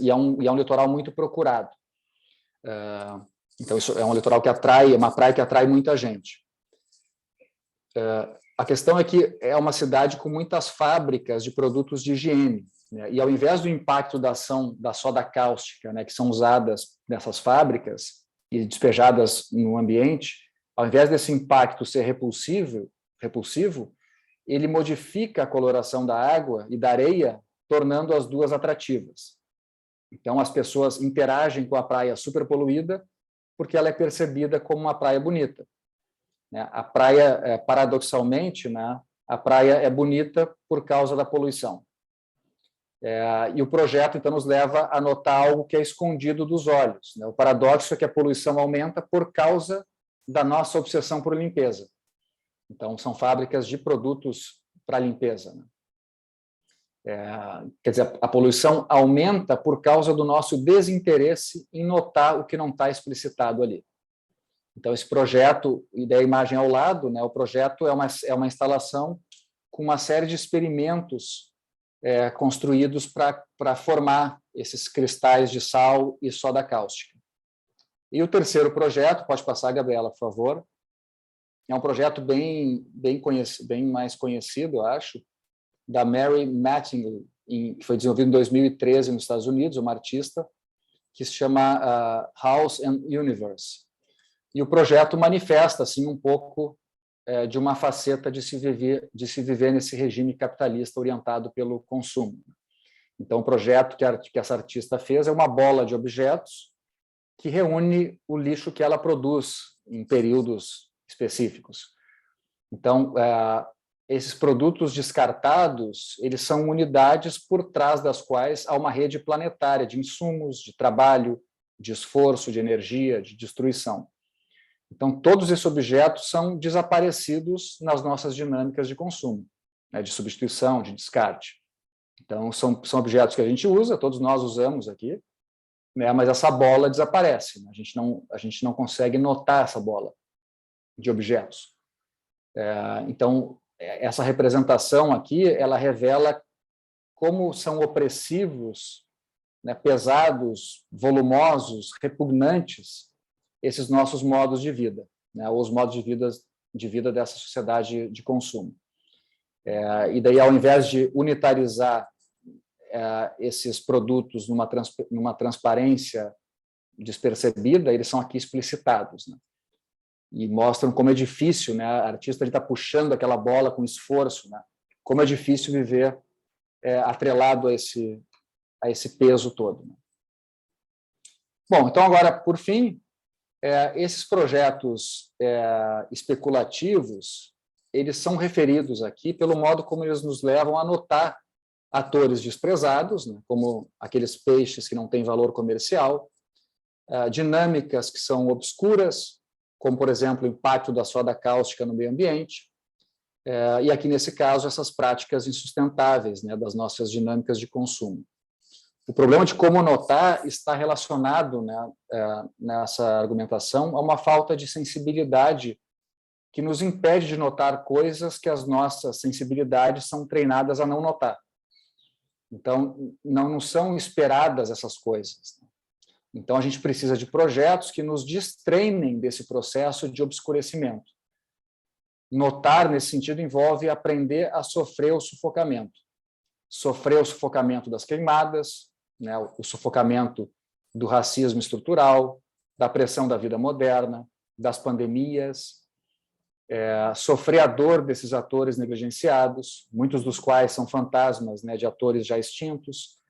é um litoral muito procurado. Então, isso é um litoral que atrai, é uma praia que atrai muita gente. A questão é que é uma cidade com muitas fábricas de produtos de higiene, né? E ao invés do impacto da ação da soda cáustica, né, que são usadas nessas fábricas e despejadas no ambiente, ao invés desse impacto ser repulsivo, ele modifica a coloração da água e da areia, tornando as duas atrativas. Então, as pessoas interagem com a praia superpoluída porque ela é percebida como uma praia bonita. A praia, paradoxalmente, né, a praia é bonita por causa da poluição. E o projeto, então, nos leva a notar algo que é escondido dos olhos, né? O paradoxo é que a poluição aumenta por causa da nossa obsessão por limpeza. Então, são fábricas de produtos para limpeza, né? Quer dizer, a poluição aumenta por causa do nosso desinteresse em notar o que não está explicitado ali. Então, esse projeto, e da imagem ao lado, né, o projeto é uma instalação com uma série de experimentos construídos para formar esses cristais de sal e soda cáustica. E o terceiro projeto, pode passar, Gabriela, por favor, é um projeto bem mais conhecido, eu acho, da Mary Mattingly, que foi desenvolvido em 2013 nos Estados Unidos, uma artista, que se chama House and Universe. E o projeto manifesta assim um pouco de uma faceta de se viver nesse regime capitalista orientado pelo consumo. Então, o projeto que essa artista fez é uma bola de objetos que reúne o lixo que ela produz em períodos específicos. Então, esses produtos descartados, eles são unidades por trás das quais há uma rede planetária de insumos, de trabalho, de esforço, de energia, de destruição. Então, todos esses objetos são desaparecidos nas nossas dinâmicas de consumo, né, de substituição, de descarte. Então, são objetos que a gente usa, todos nós usamos aqui, né, mas essa bola desaparece. Né? A gente não consegue notar essa bola de objetos. Então, essa representação aqui, ela revela como são opressivos, né, pesados, volumosos, repugnantes, esses nossos modos de vida, né, ou os modos de vida dessa sociedade de consumo. E daí, ao invés de unitarizar esses produtos numa transparência despercebida, eles são aqui explicitados, né? E mostram como é difícil, né? A artista está puxando aquela bola com esforço, né? Como é difícil viver atrelado a esse peso todo. Né? Bom, então agora, por fim, esses projetos especulativos, eles são referidos aqui pelo modo como eles nos levam a notar atores desprezados, né? Como aqueles peixes que não têm valor comercial, dinâmicas que são obscuras, como, por exemplo, o impacto da soda cáustica no meio ambiente, e aqui, nesse caso, essas práticas insustentáveis, né, das nossas dinâmicas de consumo. O problema de como notar está relacionado, né, nessa argumentação a uma falta de sensibilidade que nos impede de notar coisas que as nossas sensibilidades são treinadas a não notar. Então, não são esperadas essas coisas. Então, a gente precisa de projetos que nos destreinem desse processo de obscurecimento. Notar, nesse sentido, envolve aprender a sofrer o sufocamento. Sofrer o sufocamento das queimadas, né, o sufocamento do racismo estrutural, da pressão da vida moderna, das pandemias, sofrer a dor desses atores negligenciados, muitos dos quais são fantasmas, né, de atores já extintos.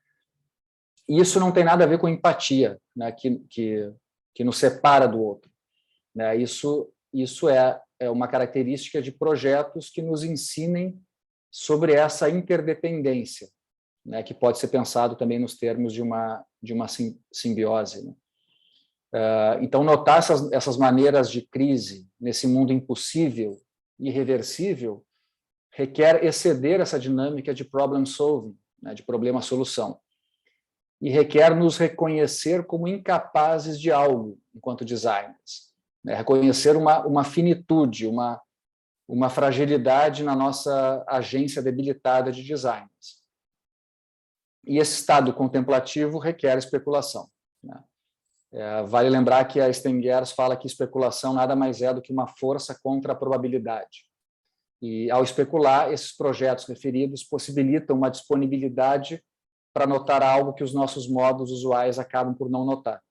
E isso não tem nada a ver com empatia, né, que nos separa do outro. Né? Isso é uma característica de projetos que nos ensinem sobre essa interdependência, né, que pode ser pensado também nos termos de uma simbiose. Né? Então, notar essas maneiras de crise nesse mundo impossível, irreversível, requer exceder essa dinâmica de problem solving, né, de problema-solução. E requer nos reconhecer como incapazes de algo enquanto designers. Né? Reconhecer uma finitude, uma fragilidade na nossa agência debilitada de designers. E esse estado contemplativo requer especulação, né? Vale lembrar que a Stengers fala que especulação nada mais é do que uma força contra a probabilidade. E, ao especular, esses projetos referidos possibilitam uma disponibilidade para notar algo que os nossos modos usuais acabam por não notar.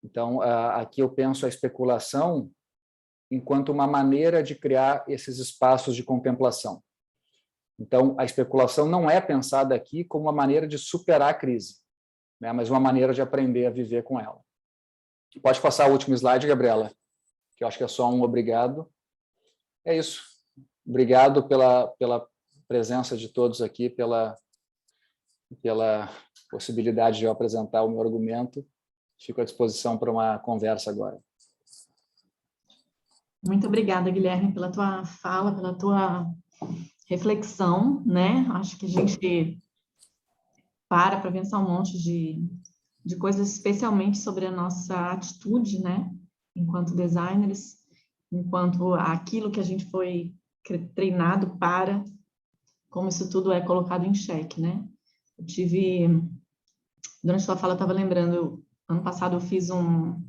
Então, aqui eu penso a especulação enquanto uma maneira de criar esses espaços de contemplação. Então, a especulação não é pensada aqui como uma maneira de superar a crise, né, mas uma maneira de aprender a viver com ela. Pode passar o último slide, Gabriela, que eu acho que é só um obrigado. É isso. Obrigado pela presença de todos aqui, pela possibilidade de eu apresentar o meu argumento. Fico à disposição para uma conversa agora. Muito obrigada, Guilherme, pela tua fala, pela tua reflexão, né? Acho que a gente para pensar um monte de coisas, especialmente sobre a nossa atitude, né? Enquanto designers, enquanto aquilo que a gente foi treinado para, como isso tudo é colocado em xeque, né? Eu tive, durante a sua fala, eu estava lembrando, ano passado eu fiz um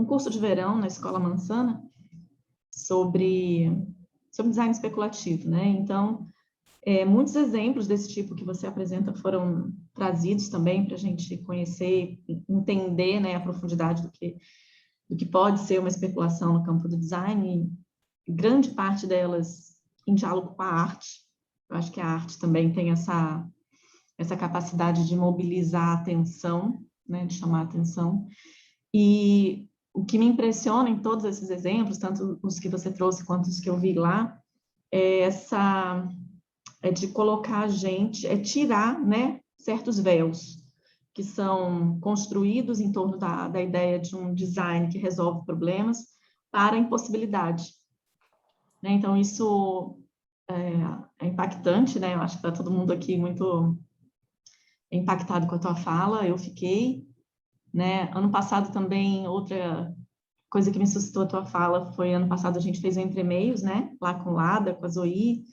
curso de verão na Escola Mansana sobre design especulativo, né? Então, muitos exemplos desse tipo que você apresenta foram trazidos também para a gente conhecer, entender, né, a profundidade do que pode ser uma especulação no campo do design, e grande parte delas em diálogo com a arte. Eu acho que a arte também tem essa capacidade de mobilizar a atenção, né, de chamar a atenção. E o que me impressiona em todos esses exemplos, tanto os que você trouxe quanto os que eu vi lá, é de colocar a gente, tirar, né, certos véus que são construídos em torno da ideia de um design que resolve problemas para a impossibilidade, né? Então, isso é impactante, né? Eu acho que está todo mundo aqui muito impactado com a tua fala, eu fiquei, né? Ano passado também, outra coisa que me suscitou a tua fala foi, ano passado a gente fez um Entre Meios, né? Lá com o Lada, com a Zoe,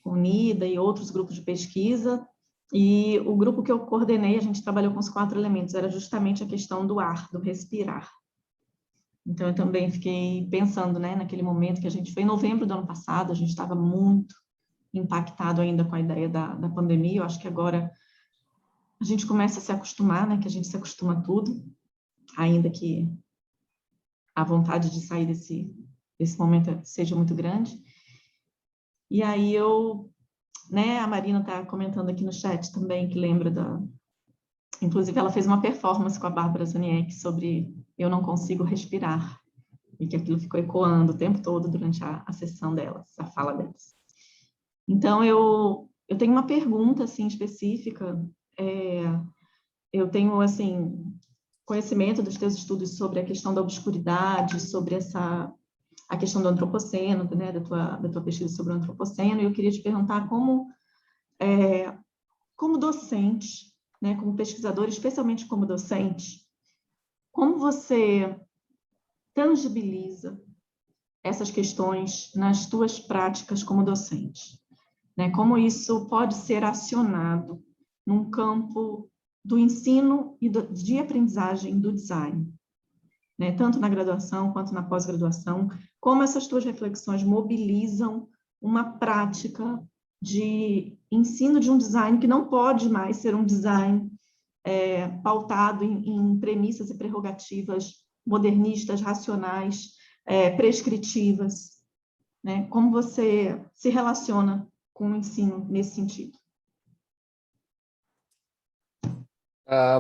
com o NIDA e outros grupos de pesquisa, e o grupo que eu coordenei, a gente trabalhou com os 4 elementos, era justamente a questão do ar, do respirar. Então, eu também fiquei pensando, né, naquele momento que a gente foi em novembro do ano passado, a gente estava muito impactado ainda com a ideia da pandemia, eu acho que agora a gente começa a se acostumar, né, que a gente se acostuma a tudo, ainda que a vontade de sair desse momento seja muito grande. E aí né, a Marina está comentando aqui no chat também, que lembra inclusive, ela fez uma performance com a Bárbara Zaniek sobre Eu Não Consigo Respirar, e que aquilo ficou ecoando o tempo todo durante a sessão delas, a fala delas. Então, eu tenho uma pergunta, assim, específica. Eu tenho, assim, conhecimento dos teus estudos sobre a questão da obscuridade, sobre a questão do antropoceno, né, da tua pesquisa sobre o antropoceno, e eu queria te perguntar como docente, né, como pesquisador, especialmente como docente, como você tangibiliza essas questões nas tuas práticas como docente, né? Como isso pode ser acionado num campo do ensino e de aprendizagem do design, né? Tanto na graduação quanto na pós-graduação, como essas tuas reflexões mobilizam uma prática de ensino de um design que não pode mais ser um design pautado em premissas e prerrogativas modernistas, racionais, prescritivas, né? Como você se relaciona com o ensino nesse sentido?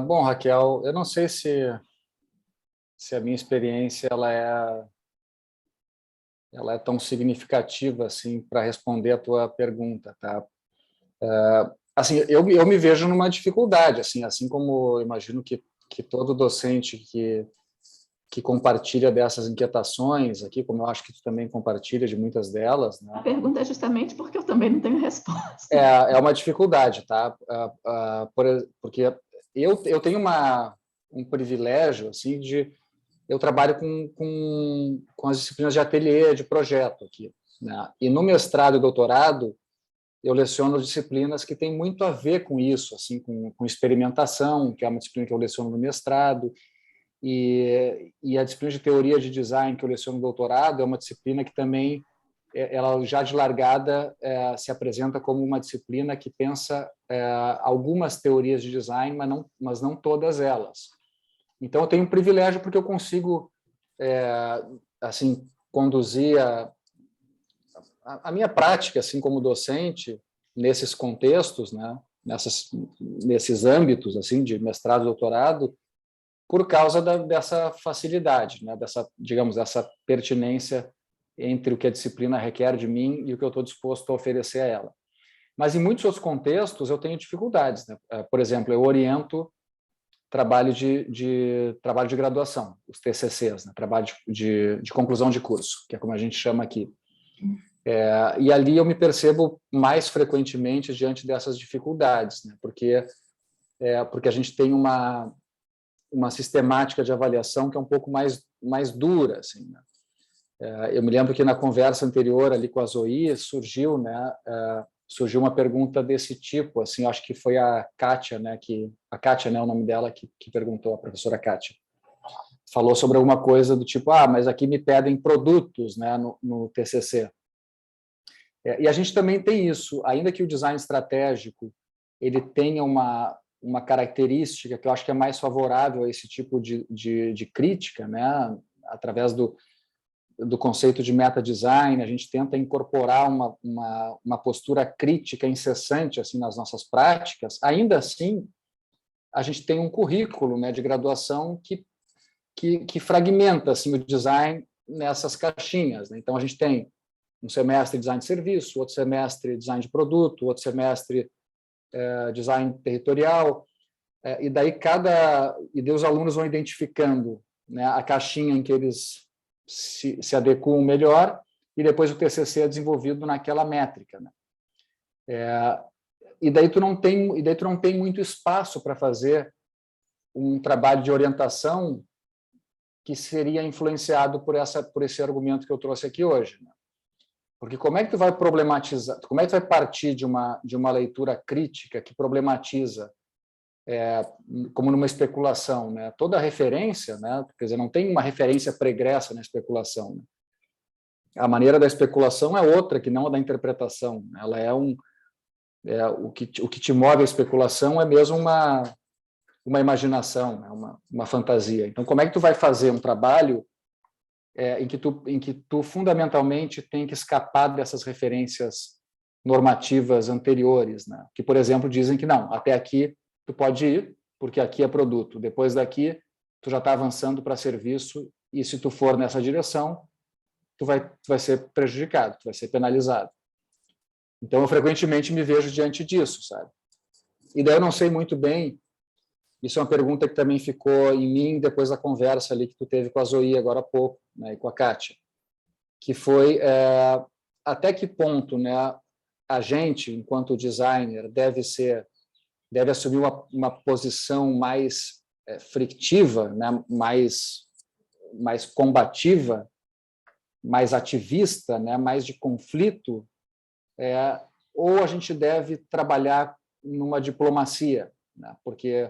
Bom, Raquel, eu não sei se a minha experiência ela é tão significativa assim para responder a tua pergunta, tá? Assim, eu me vejo numa dificuldade, assim como eu imagino que todo docente que compartilha dessas inquietações aqui, como eu acho que tu também compartilha de muitas delas, né? A pergunta é justamente porque eu também não tenho resposta. É uma dificuldade, tá? Porque eu tenho um privilégio, assim, eu trabalho com as disciplinas de ateliê, de projeto aqui, né? E no mestrado e doutorado eu leciono disciplinas que têm muito a ver com isso, assim, com experimentação, que é uma disciplina que eu leciono no mestrado, e a disciplina de teoria de design que eu leciono no doutorado é uma disciplina que também, ela já de largada, se apresenta como uma disciplina que pensa algumas teorias de design, mas não todas elas. Então, eu tenho um privilégio porque eu consigo assim, conduzir a minha prática, assim como docente, nesses contextos, né, nesses âmbitos assim de mestrado e doutorado, por causa dessa facilidade, né, digamos, dessa pertinência entre o que a disciplina requer de mim e o que eu estou disposto a oferecer a ela. Mas, em muitos outros contextos, eu tenho dificuldades, né? Por exemplo, eu oriento trabalho de graduação, os TCCs, né? Trabalho de conclusão de curso, que é como a gente chama aqui. E ali eu me percebo mais frequentemente diante dessas dificuldades, né? Porque a gente tem uma sistemática de avaliação que é um pouco mais dura, assim, né? Eu me lembro que na conversa anterior ali com a Zoe surgiu, né, surgiu uma pergunta desse tipo, assim, acho que foi a Kátia, né, a Kátia, né, o nome dela, que perguntou, a professora Kátia, falou sobre alguma coisa do tipo, mas aqui me pedem produtos, né, no TCC. E a gente também tem isso, ainda que o design estratégico ele tenha uma característica que eu acho que é mais favorável a esse tipo de crítica, né, através do conceito de meta-design, a gente tenta incorporar uma postura crítica incessante assim, nas nossas práticas. Ainda assim, a gente tem um currículo, né, de graduação que fragmenta assim, o design nessas caixinhas, né? Então, a gente tem um semestre design de serviço, outro semestre design de produto, outro semestre design territorial, e daí os alunos vão identificando, né, a caixinha em que eles se adequam melhor, e depois o TCC é desenvolvido naquela métrica, né? E daí tu não tem muito espaço para fazer um trabalho de orientação que seria influenciado por esse argumento que eu trouxe aqui hoje, né? Porque como é que tu vai problematizar, como é que tu vai partir de uma leitura crítica que problematiza como numa especulação, né? Toda referência, né? Quer dizer, não tem uma referência pregressa na especulação, né? A maneira da especulação é outra, que não a da interpretação. Ela o que te move a especulação é mesmo uma imaginação, né? uma fantasia. Então, como é que tu vai fazer um trabalho em que tu fundamentalmente tem que escapar dessas referências normativas anteriores, né? Que, por exemplo, dizem que não, até aqui tu pode ir, porque aqui é produto. Depois daqui, tu já está avançando para serviço, e se tu for nessa direção, tu vai ser prejudicado, tu vai ser penalizado. Então, eu frequentemente me vejo diante disso, sabe? E daí eu não sei muito bem, isso é uma pergunta que também ficou em mim depois da conversa ali que tu teve com a Zoe agora há pouco, né, e com a Kátia, que foi até que ponto, né, a gente, enquanto designer, deve assumir uma posição mais frictiva, né, mais combativa, mais ativista, né, mais de conflito, ou a gente deve trabalhar numa diplomacia, né, porque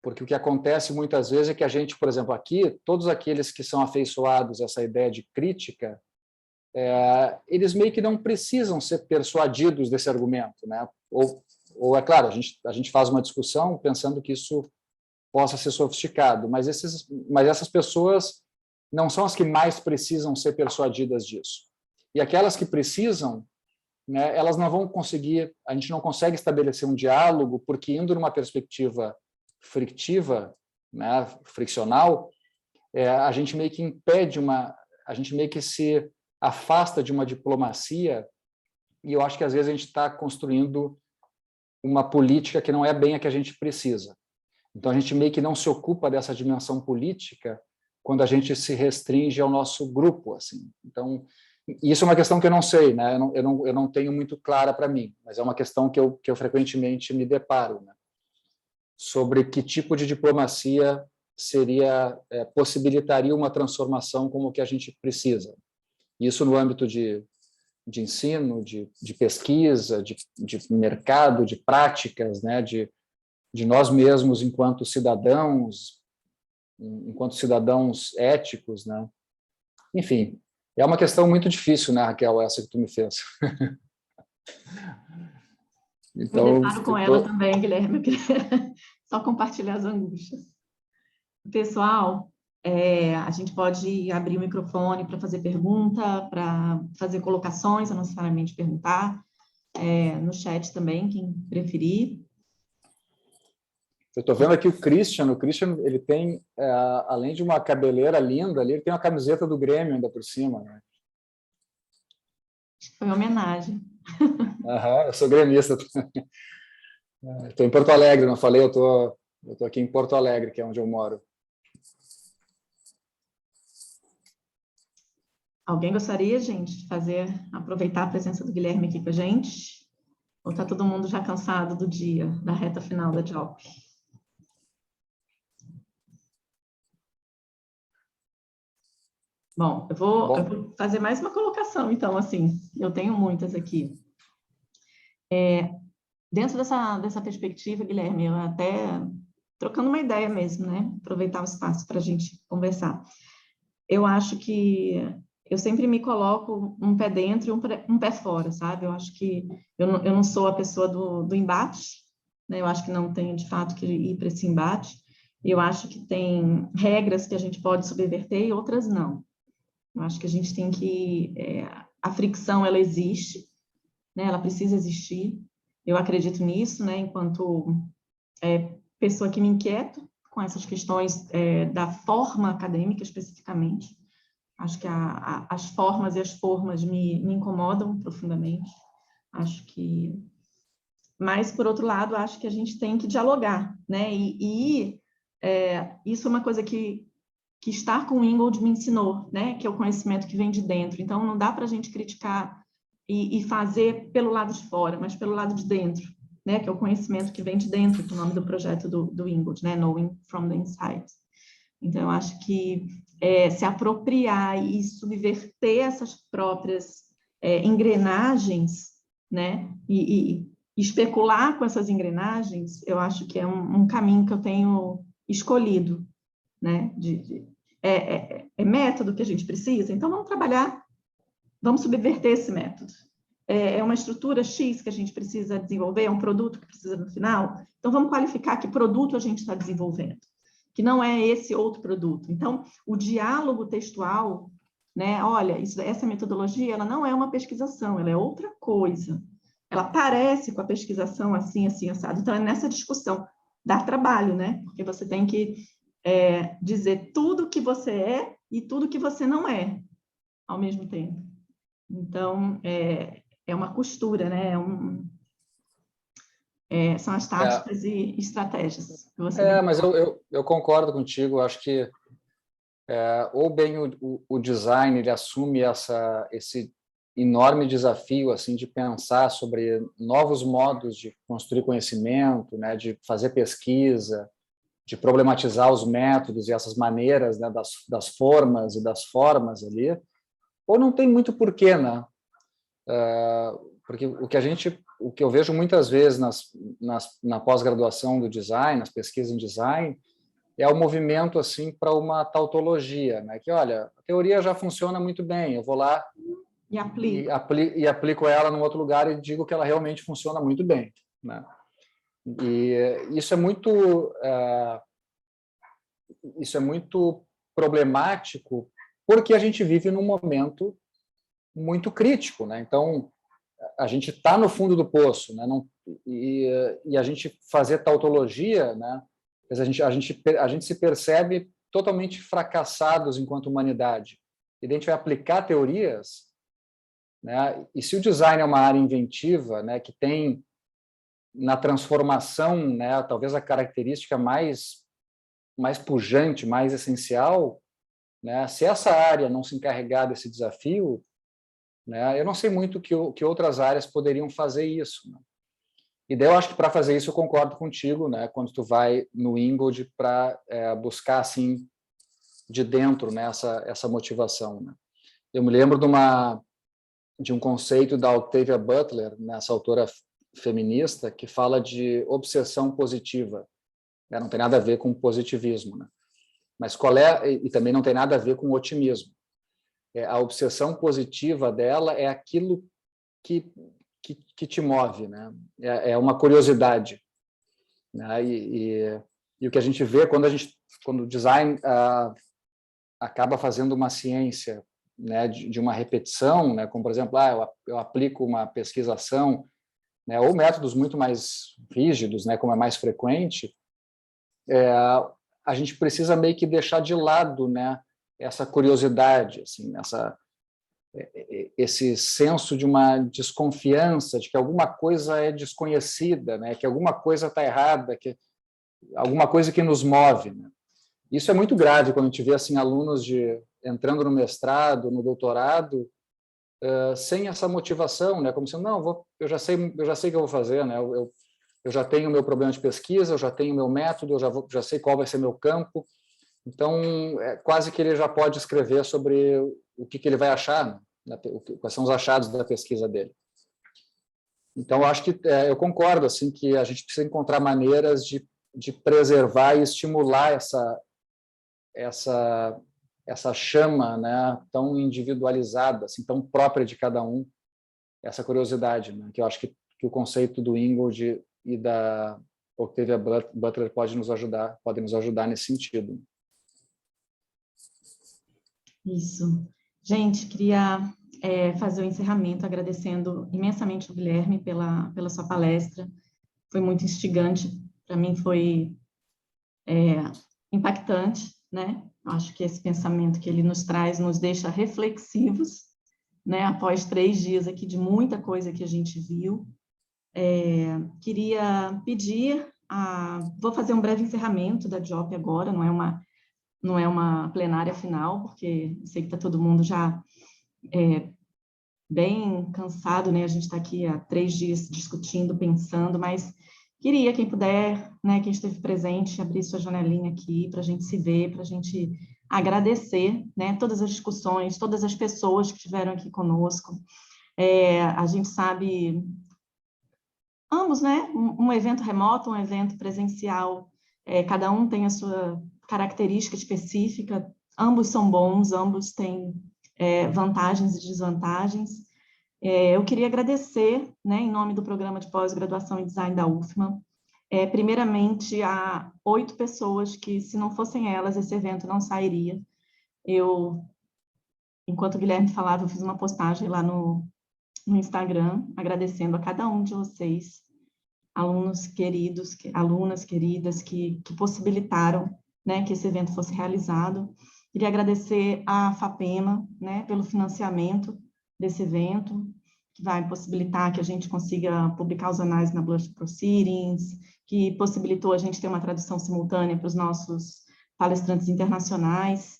o que acontece muitas vezes é que a gente, por exemplo, aqui, todos aqueles que são afeiçoados a essa ideia de crítica, eles meio que não precisam ser persuadidos desse argumento, né? Ou é claro, a gente faz uma discussão pensando que isso possa ser sofisticado, mas essas pessoas não são as que mais precisam ser persuadidas disso. E aquelas que precisam, né, elas não vão conseguir, a gente não consegue estabelecer um diálogo, porque indo numa perspectiva frictiva, né, friccional, a gente meio que a gente meio que se afasta de uma diplomacia, e eu acho que às vezes a gente está construindo uma política que não é bem a que a gente precisa. Então a gente meio que não se ocupa dessa dimensão política quando a gente se restringe ao nosso grupo, assim. Então isso é uma questão que eu não sei, né? Eu não tenho muito clara para mim, mas é uma questão que eu frequentemente me deparo, né? Sobre que tipo de diplomacia possibilitaria uma transformação como o que a gente precisa. Isso no âmbito de de ensino, de pesquisa, de mercado, de práticas, né, de nós mesmos enquanto cidadãos éticos, né? Enfim, é uma questão muito difícil, né, Raquel, essa que tu me fez. Me Então, deparo com ela também, Guilherme, eu queria só compartilhar as angústias. Pessoal, a gente pode abrir o microfone para fazer pergunta, para fazer colocações, não necessariamente perguntar, no chat também, quem preferir. Eu estou vendo aqui o Christian, ele tem, além de uma cabeleira linda ali, ele tem uma camiseta do Grêmio ainda por cima, né? Foi uma homenagem. Eu sou gremista. Estou em Porto Alegre, não falei, eu estou aqui em Porto Alegre, que é onde eu moro. Alguém gostaria, gente, de aproveitar a presença do Guilherme aqui com a gente? Ou está todo mundo já cansado do dia, da reta final da job? Bom, eu vou fazer mais uma colocação, então, assim, eu tenho muitas aqui. Dentro dessa perspectiva, Guilherme, eu até trocando uma ideia mesmo, né? Aproveitar o espaço para a gente conversar. Eu acho que eu sempre me coloco um pé dentro e um pé fora, sabe? Eu acho que eu não sou a pessoa do embate, né? Eu acho que não tenho, de fato, que ir para esse embate. Eu acho que tem regras que a gente pode subverter e outras não. Eu acho que a gente tem que... a fricção, ela existe, né? Ela precisa existir. Eu acredito nisso, né? Enquanto pessoa que me inquieto com essas questões da forma acadêmica, especificamente. Acho que as formas e as formas me incomodam profundamente. Acho que... Mas, por outro lado, acho que a gente tem que dialogar, né? Isso é uma coisa que estar com o Ingold me ensinou, né? Que é o conhecimento que vem de dentro. Então, não dá para a gente criticar e fazer pelo lado de fora, mas pelo lado de dentro, né? Que é o conhecimento que vem de dentro, que é o nome do projeto do Ingold, né? Knowing from the Inside. Então, eu acho que se apropriar e subverter essas próprias engrenagens, né? E especular com essas engrenagens, eu acho que é um caminho que eu tenho escolhido, né? É método que a gente precisa, então vamos trabalhar, vamos subverter esse método. É uma estrutura X que a gente precisa desenvolver, é um produto que precisa no final, então vamos qualificar que produto a gente está desenvolvendo, que não é esse outro produto. Então, o diálogo textual, né? Olha, essa metodologia, ela não é uma pesquisação, ela é outra coisa. Ela parece com a pesquisação assim, assim, assado. Então, é nessa discussão. Dá trabalho, né? Porque você tem que dizer tudo que você é e tudo que você não é, ao mesmo tempo. Então, é uma costura, né? São as táticas e estratégias. Que você mas eu concordo contigo, acho que ou bem o design ele assume esse enorme desafio assim de pensar sobre novos modos de construir conhecimento, né, de fazer pesquisa, de problematizar os métodos e essas maneiras, né, das formas e das formas ali, ou não tem muito porquê, né? Porque o que eu vejo muitas vezes na pós-graduação do design, nas pesquisas em design, é o movimento assim para uma tautologia, né? Que olha, a teoria já funciona muito bem, eu vou lá e aplico ela num outro lugar e digo que ela realmente funciona muito bem, né? E isso é muito problemático porque a gente vive num momento muito crítico, né? Então a gente está no fundo do poço, né? E a gente fazer tautologia, né? A gente se percebe totalmente fracassados enquanto humanidade. E a gente vai aplicar teorias, né? E se o design é uma área inventiva, né? Que tem na transformação, né? Talvez a característica mais pujante, mais essencial, né? Se essa área não se encarregar desse desafio, né? Eu não sei muito que outras áreas poderiam fazer isso, né? E daí eu acho que para fazer isso eu concordo contigo, né? Quando tu vai no Ingold para buscar assim de dentro, né? essa motivação, né? Eu me lembro de de um conceito da Octavia Butler, essa autora feminista, que fala de obsessão positiva. Não tem nada a ver com positivismo, né? Mas qual é, e também não tem nada a ver com otimismo. A obsessão positiva dela é aquilo que te move, né? É uma curiosidade, né? E o que a gente vê quando o design acaba fazendo uma ciência, né, de uma repetição, né, como por exemplo, eu aplico uma pesquisação, né, ou métodos muito mais rígidos, né, como é mais frequente, a gente precisa meio que deixar de lado, né, essa curiosidade, assim, esse senso de uma desconfiança, de que alguma coisa é desconhecida, né, que alguma coisa está errada, que alguma coisa que nos move, né? Isso é muito grave quando a gente vê assim alunos entrando no mestrado, no doutorado, sem essa motivação, né? Como se não, eu já sei o que eu vou fazer, né? Eu já tenho o meu problema de pesquisa, eu já tenho o meu método, eu já sei qual vai ser meu campo. Então, quase que ele já pode escrever sobre o que ele vai achar, né? Quais são os achados da pesquisa dele. Então, eu acho que eu concordo assim que a gente precisa encontrar maneiras de preservar e estimular essa chama, né, tão individualizada, assim, tão própria de cada um, essa curiosidade, né, que eu acho que o conceito do Ingold e da Octavia Butler podem nos ajudar nesse sentido. Isso. Gente, queria fazer o encerramento agradecendo imensamente o Guilherme pela sua palestra. Foi muito instigante, para mim foi impactante, né? Acho que esse pensamento que ele nos traz nos deixa reflexivos, né? Após 3 dias aqui de muita coisa que a gente viu. Queria pedir, vou fazer um breve encerramento da JOP agora, não é uma plenária final, porque sei que está todo mundo já bem cansado, né? A gente está aqui há 3 dias discutindo, pensando, mas queria, quem puder, né, quem esteve presente, abrir sua janelinha aqui para a gente se ver, para a gente agradecer, né, todas as discussões, todas as pessoas que estiveram aqui conosco. A gente sabe, ambos, né, um evento remoto, um evento presencial, cada um tem a sua característica específica, ambos são bons, ambos têm vantagens e desvantagens. Eu queria agradecer, né, em nome do programa de pós-graduação em design da UFMA, primeiramente a 8 pessoas que, se não fossem elas, esse evento não sairia. Enquanto o Guilherme falava, eu fiz uma postagem lá no Instagram, agradecendo a cada um de vocês, alunos queridos, alunas queridas, que possibilitaram, né, que esse evento fosse realizado. Queria agradecer à FAPEMA, né, pelo financiamento desse evento, que vai possibilitar que a gente consiga publicar os anais na Blush Proceedings, que possibilitou a gente ter uma tradução simultânea para os nossos palestrantes internacionais,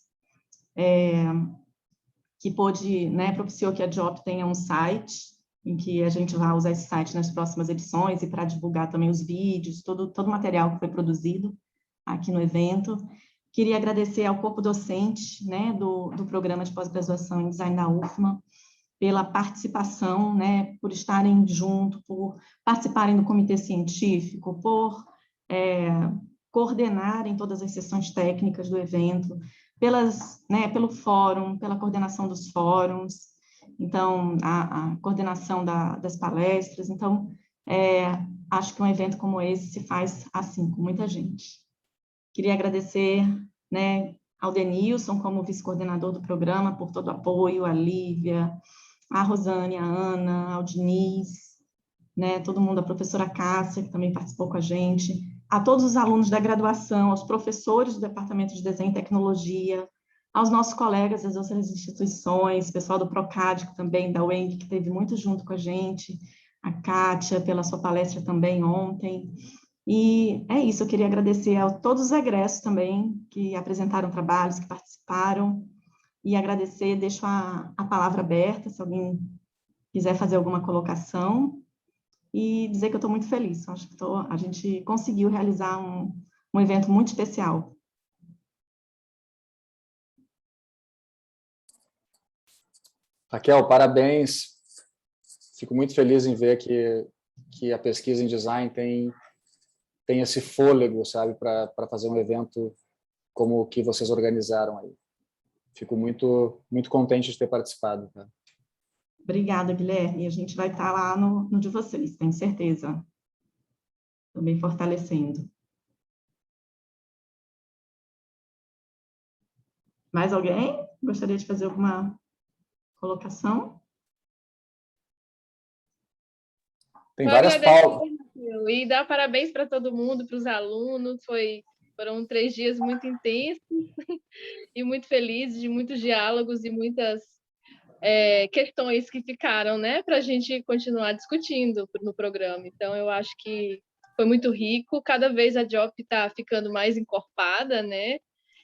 que propiciou que a JOP tenha um site, em que a gente vai usar esse site nas próximas edições e para divulgar também os vídeos, todo o material que foi produzido aqui no evento. Queria agradecer ao corpo docente, né, do programa de pós-graduação em design da UFMA, pela participação, né, por estarem junto, por participarem do comitê científico, por coordenarem todas as sessões técnicas do evento, pelo fórum, pela coordenação dos fóruns, então, a coordenação das palestras. Então, acho que um evento como esse se faz assim, com muita gente. Queria agradecer, né, ao Denilson, como vice-coordenador do programa, por todo o apoio, a Lívia, a Rosane, a Ana, ao Diniz, né, todo mundo, a professora Cássia, que também participou com a gente, a todos os alunos da graduação, aos professores do Departamento de Desenho e Tecnologia, aos nossos colegas das outras instituições, pessoal do Procad também, da UENG, que esteve muito junto com a gente, a Kátia, pela sua palestra também ontem. E é isso, eu queria agradecer a todos os egressos também, que apresentaram trabalhos, que participaram, e agradecer, deixo a palavra aberta, se alguém quiser fazer alguma colocação, e dizer que eu estou muito feliz. Acho que a gente conseguiu realizar um evento muito especial. Raquel, parabéns. fico muito feliz em ver que a pesquisa em design tem esse fôlego, sabe, para fazer um evento como o que vocês organizaram aí. Fico muito, muito contente de ter participado. Tá? Obrigada, Guilherme. A gente vai estar lá no de vocês, tenho certeza. Também fortalecendo. Mais alguém gostaria de fazer alguma colocação? Tem várias pautas. E dar parabéns para todo mundo, para os alunos. Foram 3 dias muito intensos e muito felizes, de muitos diálogos e muitas questões que ficaram, né, para a gente continuar discutindo no programa. Então, eu acho que foi muito rico. Cada vez a Diop está ficando mais encorpada, né,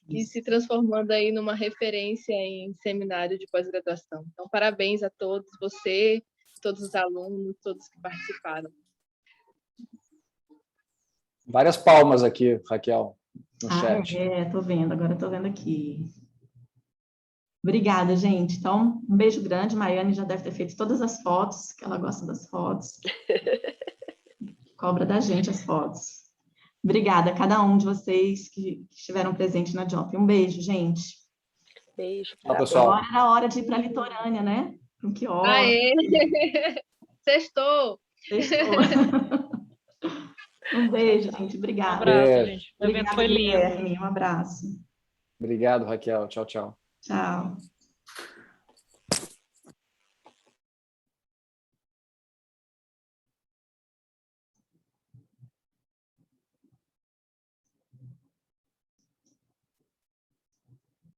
e se transformando aí numa referência em seminário de pós-graduação. Então, parabéns a todos, você, todos os alunos, todos que participaram. Várias palmas aqui, Raquel, no chat. Estou vendo, agora estou vendo aqui. Obrigada, gente. Então, um beijo grande. Maiane já deve ter feito todas as fotos, que ela gosta das fotos. Cobra da gente as fotos. Obrigada a cada um de vocês que estiveram presentes na Diop. Um beijo, gente. Beijo. Tchau, pessoal. Agora era hora de ir para a litorânea, né? Com que hora? Aê! Sextou! Sextou. Um beijo, gente. Obrigada. Um abraço, gente. O evento Obrigada, foi lindo. Guilherme. Um abraço. Obrigado, Raquel. Tchau, tchau. Tchau.